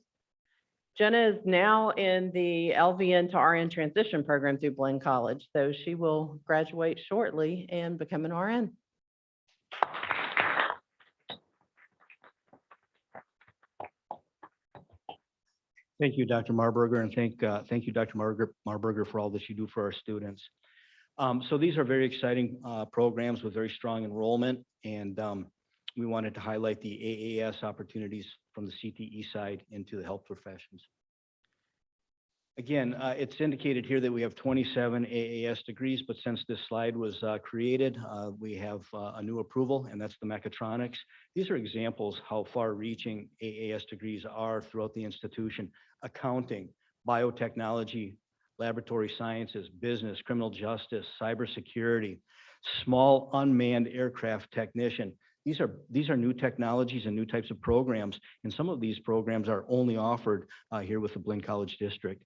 Jenna is now in the LVN to RN transition program through Blinn College, so she will graduate shortly and become an RN. Thank you, Dr. Marburger, and thank you, Dr. Marburger, for all that you do for our students. So these are very exciting programs with very strong enrollment, and we wanted to highlight the AAS opportunities from the CTE side into the health professions. Again, it's indicated here that we have 27 AAS degrees, but since this slide was created, we have a new approval, and that's the mechatronics. These are examples how far-reaching AAS degrees are throughout the institution: accounting, biotechnology, laboratory sciences, business, criminal justice, cybersecurity, small unmanned aircraft technician. These are new technologies and new types of programs, and some of these programs are only offered here with the Blinn College District.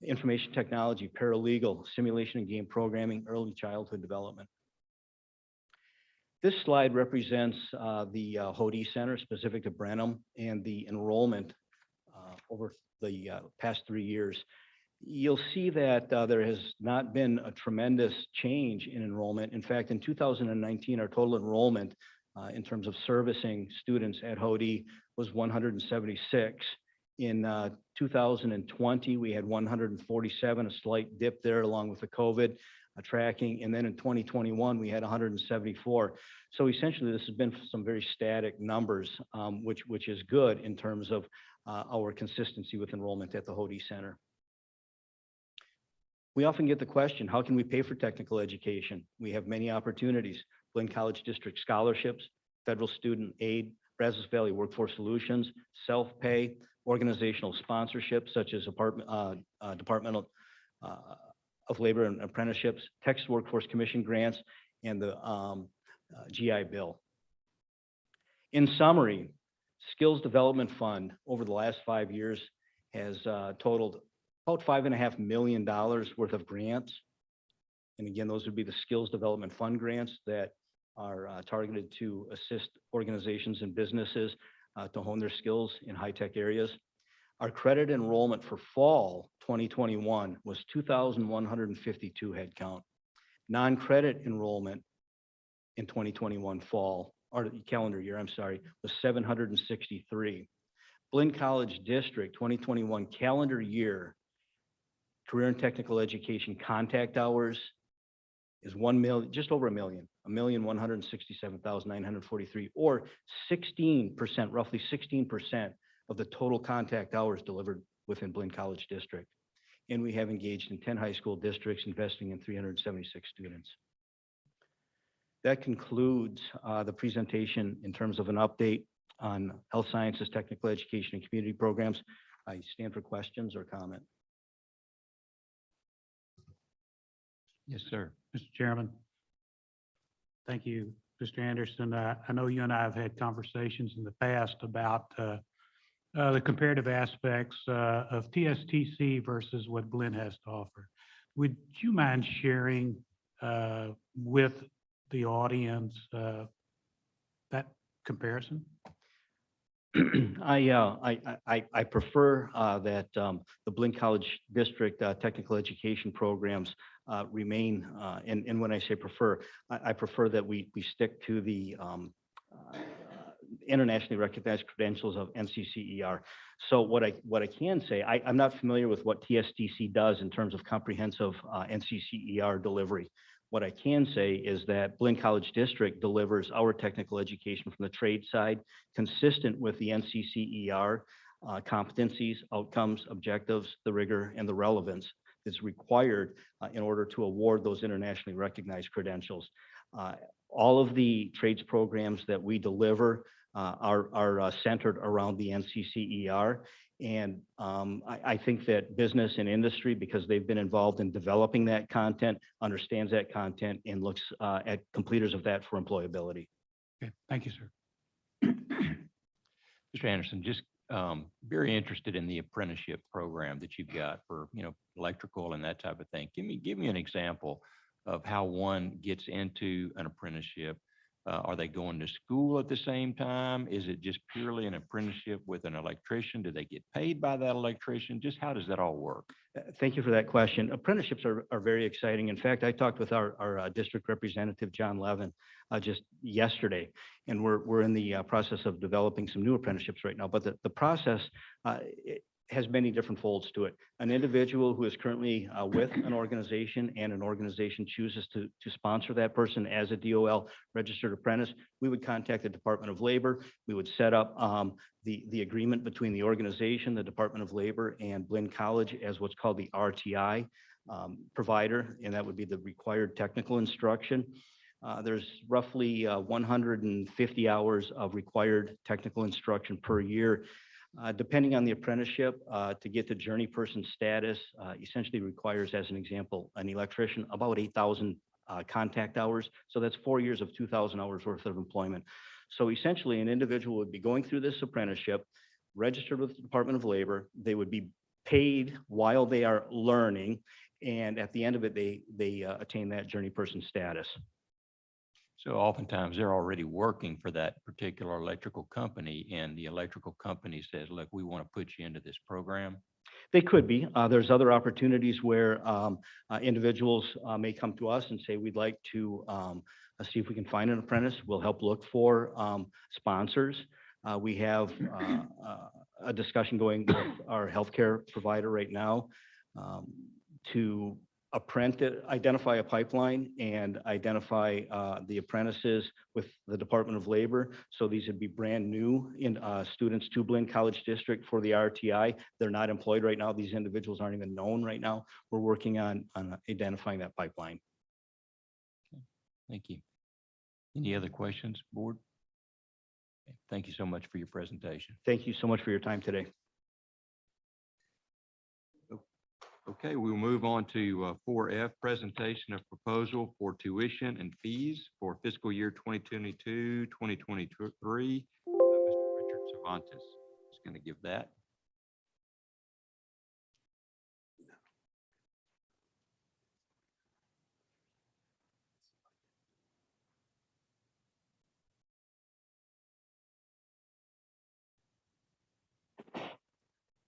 Information technology, paralegal, simulation and game programming, early childhood development. This slide represents the HODE Center specific to Brenham and the enrollment over the past 3 years. You'll see that there has not been a tremendous change in enrollment. In fact, in 2019, our total enrollment in terms of servicing students at HODE was 176. In 2020, we had 147, a slight dip there along with the COVID tracking. And then in 2021, we had 174. So essentially, this has been some very static numbers, which is good in terms of our consistency with enrollment at the HODE Center. We often get the question, how can we pay for technical education? We have many opportunities: Blinn College District scholarships, federal student aid, Brazos Valley Workforce Solutions, self-pay, organizational sponsorships such as Department of Labor and Apprenticeships, Texas Workforce Commission grants, and the GI Bill. In summary, Skills Development Fund over the last 5 years has totaled about $5.5 million worth of grants. And again, those would be the Skills Development Fund grants that are targeted to assist organizations and businesses to hone their skills in high-tech areas. Our credit enrollment for fall 2021 was 2,152 head count. Non-credit enrollment in 2021 fall, or calendar year, I'm sorry, was 763. Blinn College District 2021 calendar year career and technical education contact hours is 1 million, just over a million, 1,167,943, or 16%, roughly 16% of the total contact hours delivered within Blinn College District. And we have engaged in 10 high school districts, investing in 376 students. That concludes the presentation in terms of an update on health sciences, technical education, and community programs. I stand for questions or comment. Yes, sir. Mr. Chairman. Thank you, Mr. Anderson. I know you and I have had conversations in the past about the comparative aspects of TSTC versus what Blinn has to offer. Would you mind sharing with the audience that comparison? I prefer that the Blinn College District technical education programs remain, and when I say prefer, I prefer that we stick to the internationally recognized credentials of NCCER. So what I can say, I'm not familiar with what TSTC does in terms of comprehensive NCCER delivery. What I can say is that Blinn College District delivers our technical education from the trade side, consistent with the NCCER competencies, outcomes, objectives, the rigor, and the relevance that's required in order to award those internationally recognized credentials. All of the trades programs that we deliver are centered around the NCCER. And I think that business and industry, because they've been involved in developing that content, understands that content and looks at completers of that for employability. Okay, thank you, sir. Mr. Anderson, just very interested in the apprenticeship program that you've got for, electrical and that type of thing. Give me an example of how one gets into an apprenticeship. Are they going to school at the same time? Is it just purely an apprenticeship with an electrician? Do they get paid by that electrician? Just how does that all work? Thank you for that question. Apprenticeships are very exciting. In fact, I talked with our district representative, John Levin, just yesterday, and we're in the process of developing some new apprenticeships right now. But the process it has many different folds to it. An individual who is currently with an organization and an organization chooses to sponsor that person as a DOL registered apprentice, we would contact the Department of Labor. We would set up the agreement between the organization, the Department of Labor, and Blinn College as what's called the RTI provider, and that would be the required technical instruction. There's roughly 150 hours of required technical instruction per year. Depending on the apprenticeship, to get the journey person status, essentially requires, as an example, an electrician about 8,000 contact hours. So that's 4 years of 2,000 hours worth of employment. So essentially, an individual would be going through this apprenticeship, registered with the Department of Labor. They would be paid while they are learning, and at the end of it, they attain that journey person status. So oftentimes they're already working for that particular electrical company, and the electrical company says, look, we want to put you into this program. They could be. There's other opportunities where individuals may come to us and say, we'd like to see if we can find an apprentice. We'll help look for sponsors. We have a discussion going with our healthcare provider right now to identify a pipeline and identify the apprentices with the Department of Labor. So these would be brand new students to Blinn College District for the RTI. They're not employed right now. These individuals aren't even known right now. We're working on identifying that pipeline. Okay. Thank you. Any other questions, board? Okay. Thank you so much for your presentation. Thank you so much for your time today. Okay, we'll move on to 4F, presentation of proposal for tuition and fees for fiscal year 2022, 2023. Mr. Richard Cervantes is going to give that.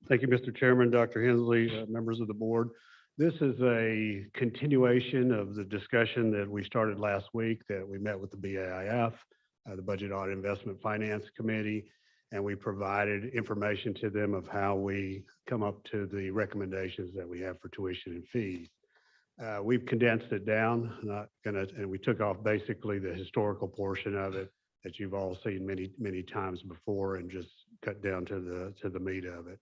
Thank you, Mr. Chairman, Dr. Hensley, members of the board. This is a continuation of the discussion that we started last week that we met with the BAIF, the Budget Audit Investment Finance Committee, and we provided information to them of how we come up to the recommendations that we have for tuition and fees. We've condensed it down, and we took off basically the historical portion of it that you've all seen many times before, and just cut down to the meat of it.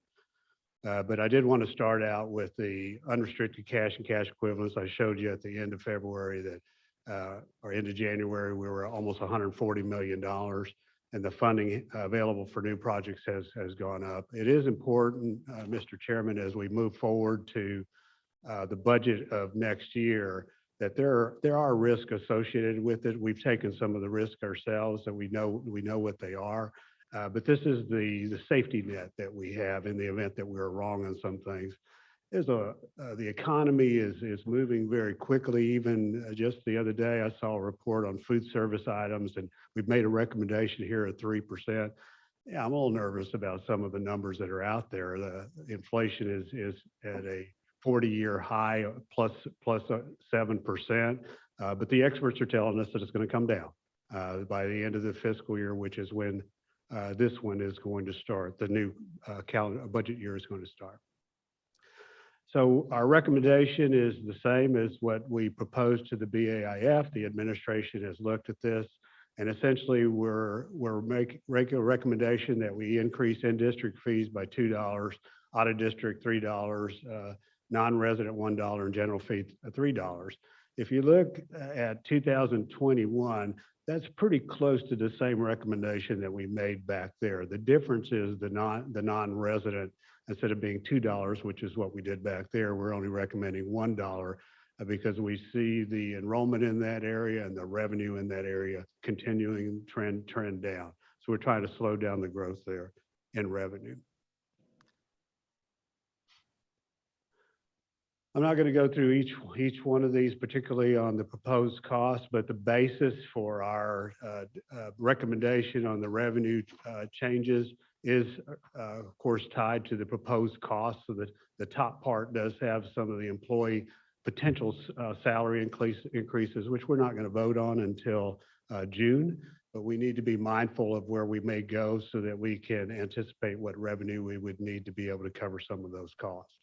But I did want to start out with the unrestricted cash and cash equivalents. I showed you at the end of February that, or end of January, we were almost $140 million, and the funding available for new projects has gone up. It is important, Mr. Chairman, as we move forward to the budget of next year, that there are risks associated with it. We've taken some of the risk ourselves, and we know what they are. But this is the safety net that we have in the event that we're wrong on some things. The economy is moving very quickly. Even just the other day, I saw a report on food service items, and we've made a recommendation here at 3%. Yeah, I'm a little nervous about some of the numbers that are out there. The inflation is at a 40-year high, plus 7%. But the experts are telling us that it's going to come down by the end of the fiscal year, which is when this one is going to start. The new calendar budget year is going to start. So our recommendation is the same as what we proposed to the BAIF. The administration has looked at this, and essentially we're making regular recommendation that we increase in-district fees by $2, out-of-district $3, non-resident $1, and general fee $3. If you look at 2021, that's pretty close to the same recommendation that we made back there. The difference is the non-resident, instead of being $2, which is what we did back there, we're only recommending $1 because we see the enrollment in that area and the revenue in that area continuing trend down. So we're trying to slow down the growth there in revenue. I'm not going to go through each one of these, particularly on the proposed cost, but the basis for our recommendation on the revenue changes is, of course, tied to the proposed cost. So that the top part does have some of the employee potential salary increases, which we're not going to vote on until June, but we need to be mindful of where we may go so that we can anticipate what revenue we would need to be able to cover some of those costs.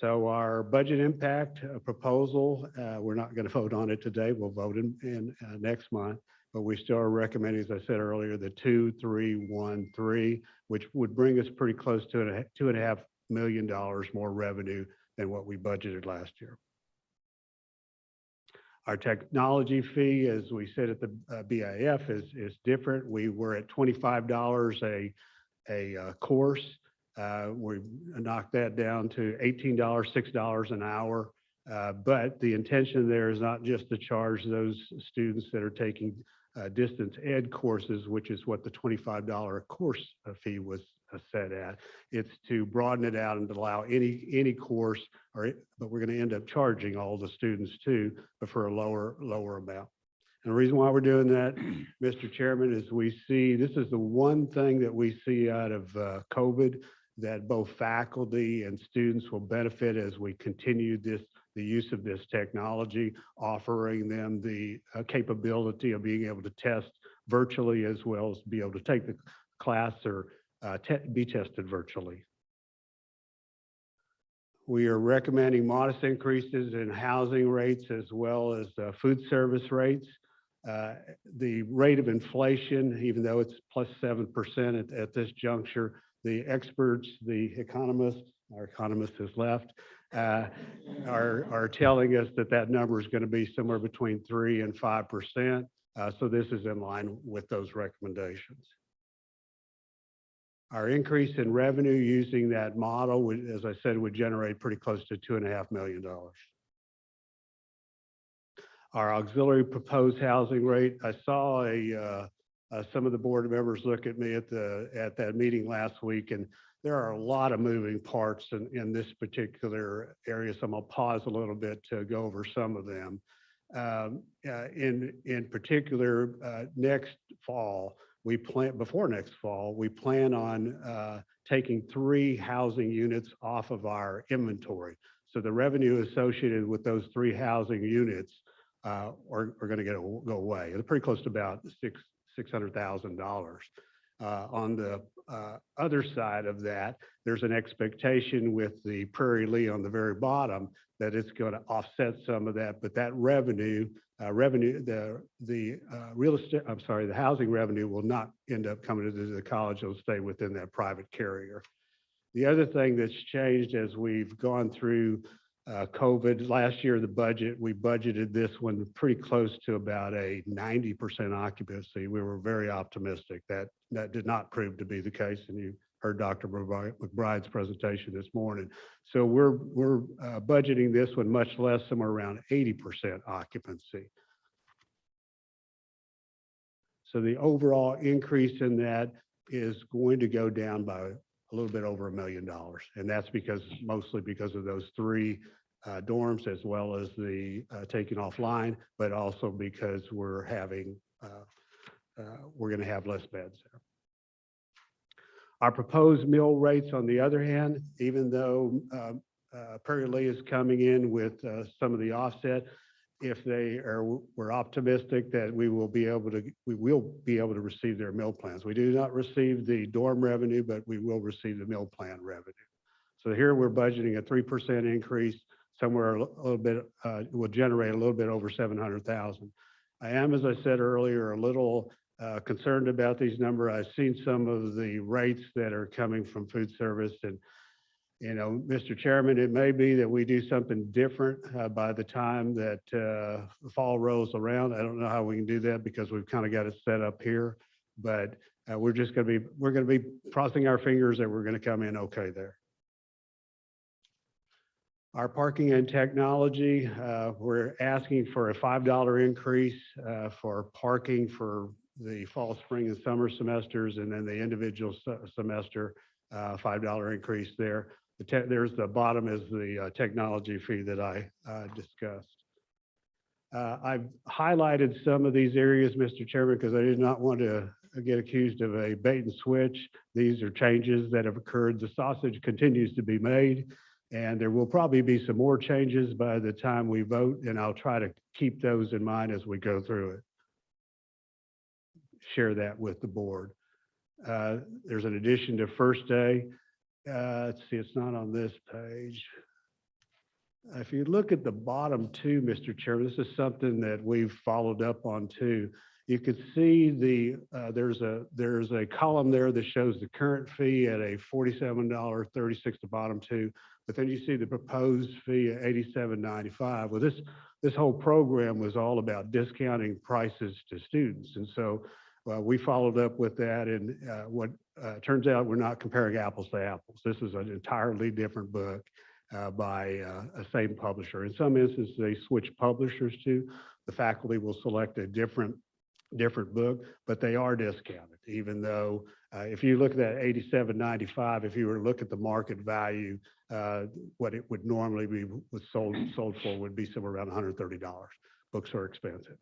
So our budget impact proposal, we're not going to vote on it today. We'll vote in next month, but we still are recommending, as I said earlier, the 2, 3, 1, 3, which would bring us pretty close to $2.5 million more revenue than what we budgeted last year. Our technology fee, as we said at the BIF, is different. We were at $25 a course. We knocked that down to $18, $6 an hour. But the intention there is not just to charge those students that are taking distance ed courses, which is what the $25 course fee was set at. It's to broaden it out and to allow any course, but we're going to end up charging all the students too, but for a lower amount. And the reason why we're doing that, Mr. Chairman, is we see, this is the one thing that we see out of COVID that both faculty and students will benefit as we continue the use of this technology, offering them the capability of being able to test virtually as well as be able to take the class or be tested virtually. We are recommending modest increases in housing rates as well as food service rates. The rate of inflation, even though it's plus 7% at this juncture, the experts, the economists, our economist has left, are telling us that number is going to be somewhere between 3 and 5%. So this is in line with those recommendations. Our increase in revenue using that model, would, as I said, would generate pretty close to $2.5 million. Our auxiliary proposed housing rate, I saw some of the board members look at me at that meeting last week, and there are a lot of moving parts in this particular area. So I'm gonna pause a little bit to go over some of them. In particular, next fall, we plan, before next fall, we plan on taking 3 housing units off of our inventory. So the revenue associated with those 3 housing units are going to go away. It's pretty close to about $600,000. On the other side of that, there's an expectation with the Prairie Lee on the very bottom that it's going to offset some of that, but that revenue, the real estate, I'm sorry, the housing revenue will not end up coming to the college. It'll stay within that private carrier. The other thing that's changed as we've gone through COVID, last year, the budget, we budgeted this one pretty close to about a 90% occupancy. We were very optimistic. That did not prove to be the case, and you heard Dr. McBride's presentation this morning. So we're budgeting this one much less, somewhere around 80% occupancy. So the overall increase in that is going to go down by a little bit over $1 million. And that's mostly because of those 3 dorms, as well as the taking offline, but also because we're going to have less beds there. Our proposed mill rates, on the other hand, even though Prairie Lee is coming in with some of the offset, we're optimistic that we will be able to receive their meal plans. We do not receive the dorm revenue, but we will receive the meal plan revenue. So here we're budgeting a 3% increase, somewhere a little bit, will generate a little bit over 700,000. I am, as I said earlier, a little concerned about these numbers. I've seen some of the rates that are coming from food service, and Mr. Chairman, it may be that we do something different by the time that the fall rolls around. I don't know how we can do that because we've kind of got it set up here, but we're going to be crossing our fingers that we're going to come in okay there. Our parking and technology, we're asking for a $5 increase for parking for the fall, spring, and summer semesters, and then the individual semester, $5 increase there. There's the bottom is the technology fee that I discussed. I've highlighted some of these areas, Mr. Chairman, because I did not want to get accused of a bait and switch. These are changes that have occurred. The sausage continues to be made, and there will probably be some more changes by the time we vote, and I'll try to keep those in mind as we go through it. Share that with the board. There's an addition to first day. Let's see, it's not on this page. If you look at the bottom 2, Mr. Chairman, this is something that we've followed up on too. You could see there's a column there that shows the current fee at a $47.36, the bottom 2, but then you see the proposed fee at $87.95. Well, this whole program was all about discounting prices to students, and so we followed up with that, and what turns out we're not comparing apples to apples. This is an entirely different book by a same publisher. In some instances, they switch publishers too. The faculty will select a different book, but they are discounted, even though if you look at that $87.95, if you were to look at the market value, what it would normally be sold for would be somewhere around $130. Books are expensive.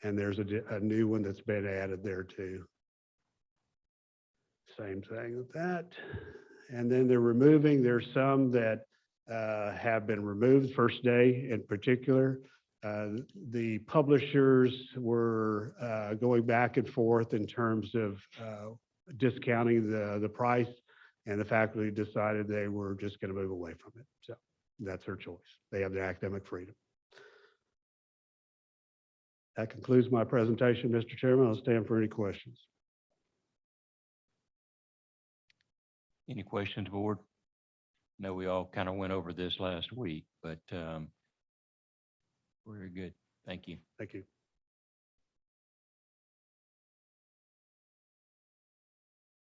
And there's a new one that's been added there too. Same thing with that. And then there's some that have been removed, first day in particular. The publishers were going back and forth in terms of discounting the price, and the faculty decided they were just going to move away from it. So that's their choice. They have their academic freedom. That concludes my presentation, Mr. Chairman. I'll stand for any questions. Any questions, board? No, we all kind of went over this last week, but very good. Thank you. Thank you.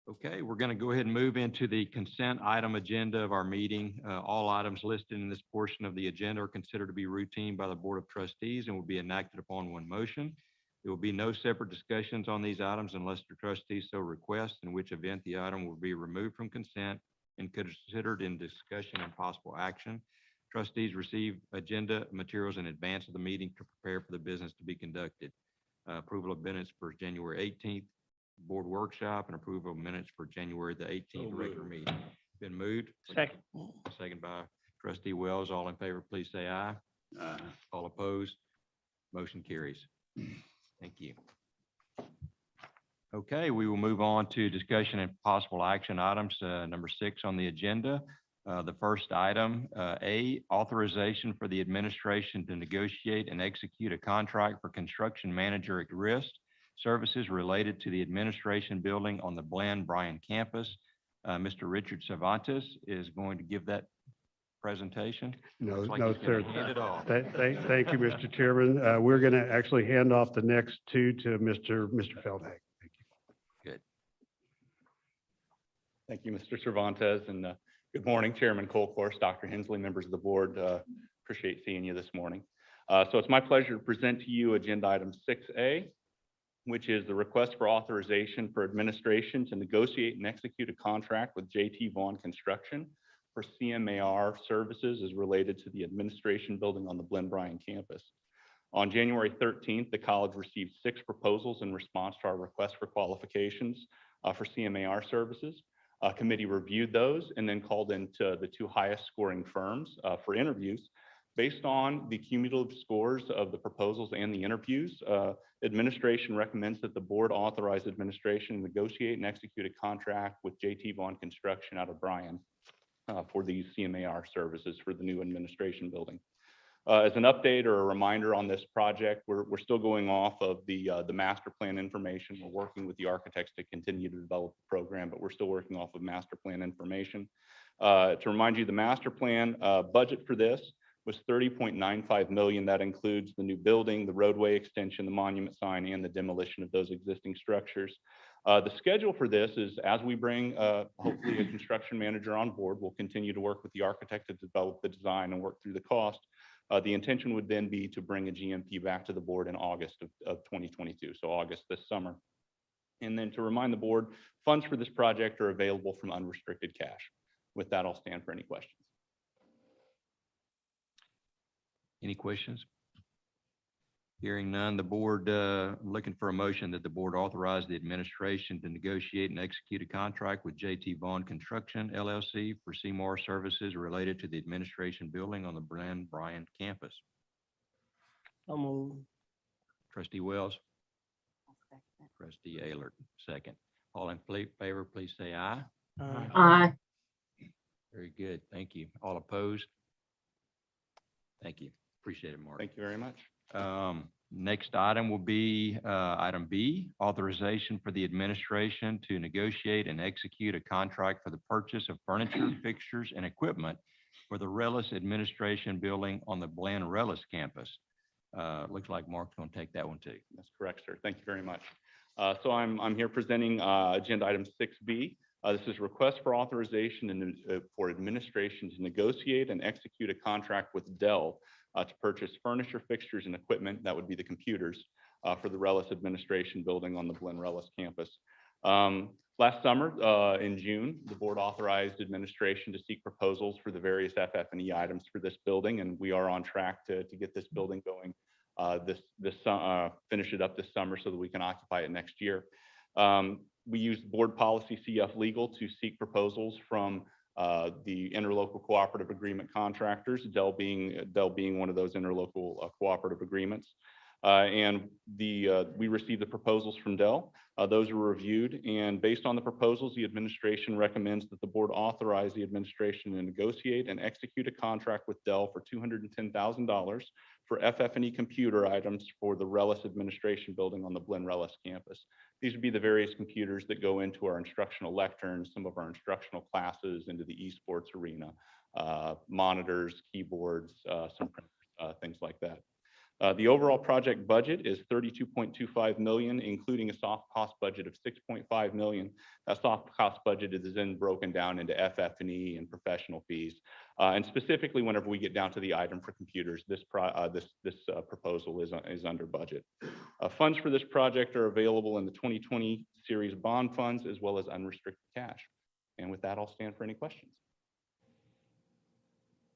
Okay, we're going to go ahead and move into the consent item agenda of our meeting. All items listed in this portion of the agenda are considered to be routine by the Board of Trustees and will be enacted upon one motion. There will be no separate discussions on these items unless the trustees so request, in which event the item will be removed from consent and considered in discussion and possible action. Trustees receive agenda materials in advance of the meeting to prepare for the business to be conducted. Approval of minutes for January 18th board workshop and approval of minutes for January the 18th regular meeting. Been moved. Second. Second by Trustee Wells. All in favor, please say aye. Aye. All opposed? Motion carries. Thank you. Okay, we will move on to discussion and possible action items, number 6 on the agenda. The first item, A, authorization for the administration to negotiate and execute a contract for construction manager at risk services related to the administration building on the Blinn Bryan campus. Mr. Richard Cervantes is going to give that presentation. No, Looks like no, he's gonna sir. hand it off. Thank you, Mr. Chairman. We're going to actually hand off the next two to Mr. Feldhake. Thank you. Good. Thank you, Mr. Cervantes, and good morning, Chairman Colcourse, Dr. Hensley, members of the board. Appreciate seeing you this morning. So it's my pleasure to present to you agenda item 6A, which is the request for authorization for administration to negotiate and execute a contract with JT Vaughn Construction for CMAR services as related to the administration building on the Blinn Bryan campus. On January 13th, the college received 6 proposals in response to our request for qualifications for CMAR services. A committee reviewed those and then called into the 2 highest scoring firms for interviews. Based on the cumulative scores of the proposals and the interviews, administration recommends that the board authorize administration to negotiate and execute a contract with JT Vaughn Construction out of Bryan for these CMAR services for the new administration building. As an update or a reminder on this project, we're still going off of the master plan information. We're working with the architects to continue to develop the program, but we're still working off of master plan information. To remind you, the master plan budget for this was $30.95 million. That includes the new building, the roadway extension, the monument sign, and the demolition of those existing structures. The schedule for this is as we bring hopefully a construction manager on board, we'll continue to work with the architect to develop the design and work through the cost. The intention would then be to bring a GMP back to the board in August of 2022, so August this summer. And then to remind the board, funds for this project are available from unrestricted cash. With that, I'll stand for any questions. Any questions? Hearing none, the board looking for a motion that the board authorize the administration to negotiate and execute a contract with JT Vaughn Construction LLC for CMAR services related to the administration building on the Blinn Bryan campus. So moved. Trustee Wells. Trustee Aylert, second. All in favor, please say aye. Aye. Very good. Thank you. All opposed? Thank you. Appreciate it, Mark. Thank you very much. Next item will be item B, authorization for the administration to negotiate and execute a contract for the purchase of furniture, fixtures, and equipment for the Rellis Administration Building on the Blinn Rellis campus. Looks like Mark's going to take that one too. That's correct, sir. Thank you very much. So I'm here presenting agenda item 6B. This is request for authorization for administration to negotiate and execute a contract with Dell to purchase furniture, fixtures, and equipment. That would be the computers for the Rellis Administration Building on the Blinn Rellis campus. Last summer, in June, the board authorized administration to seek proposals for the various FF&E items for this building, and we are on track to get this building going finish it up this summer so that we can occupy it next year. We used board policy CF Legal to seek proposals from the interlocal cooperative agreement contractors, Dell being one of those interlocal cooperative agreements. And we received the proposals from Dell. Those were reviewed, and based on the proposals, the administration recommends that the board authorize the administration to negotiate and execute a contract with Dell for $210,000 for FF&E computer items for the Rellis Administration Building on the Blinn Rellis campus. These would be the various computers that go into our instructional lecterns, some of our instructional classes, into the esports arena, monitors, keyboards, some printers, things like that. The overall project budget is $32.25 million, including a soft cost budget of $6.5 million. That soft cost budget is then broken down into FF&E and professional fees. And specifically, whenever we get down to the item for computers, this proposal is under budget. Funds for this project are available in the 2020 series bond funds as well as unrestricted cash. And with that, I'll stand for any questions.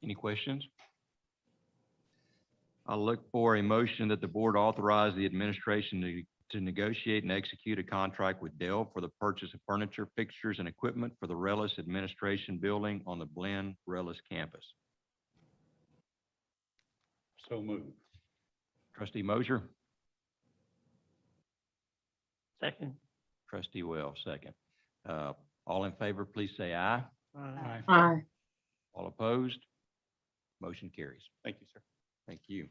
Any questions? I'll look for a motion that the board authorize the administration to negotiate and execute a contract with Dell for the purchase of furniture, fixtures, and equipment for the Relish Administration Building on the Blinn Relish campus. So moved. Trustee Mosier, Second. trustee Wells, second. All in favor, please say aye. Aye. Aye. All opposed? Motion carries. Thank you, sir. Thank you.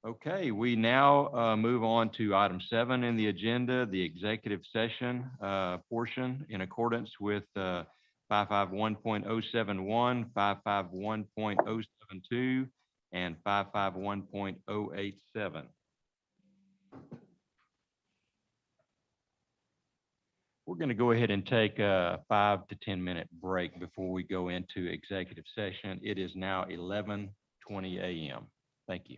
Okay, we now move on to item 7 in the agenda, the executive session portion in accordance with 551.071, 551.072, and 551.087. We're going to go ahead and take a 5 to 10 minute break before we go into executive session. It is now 11:20 a.m. Thank you.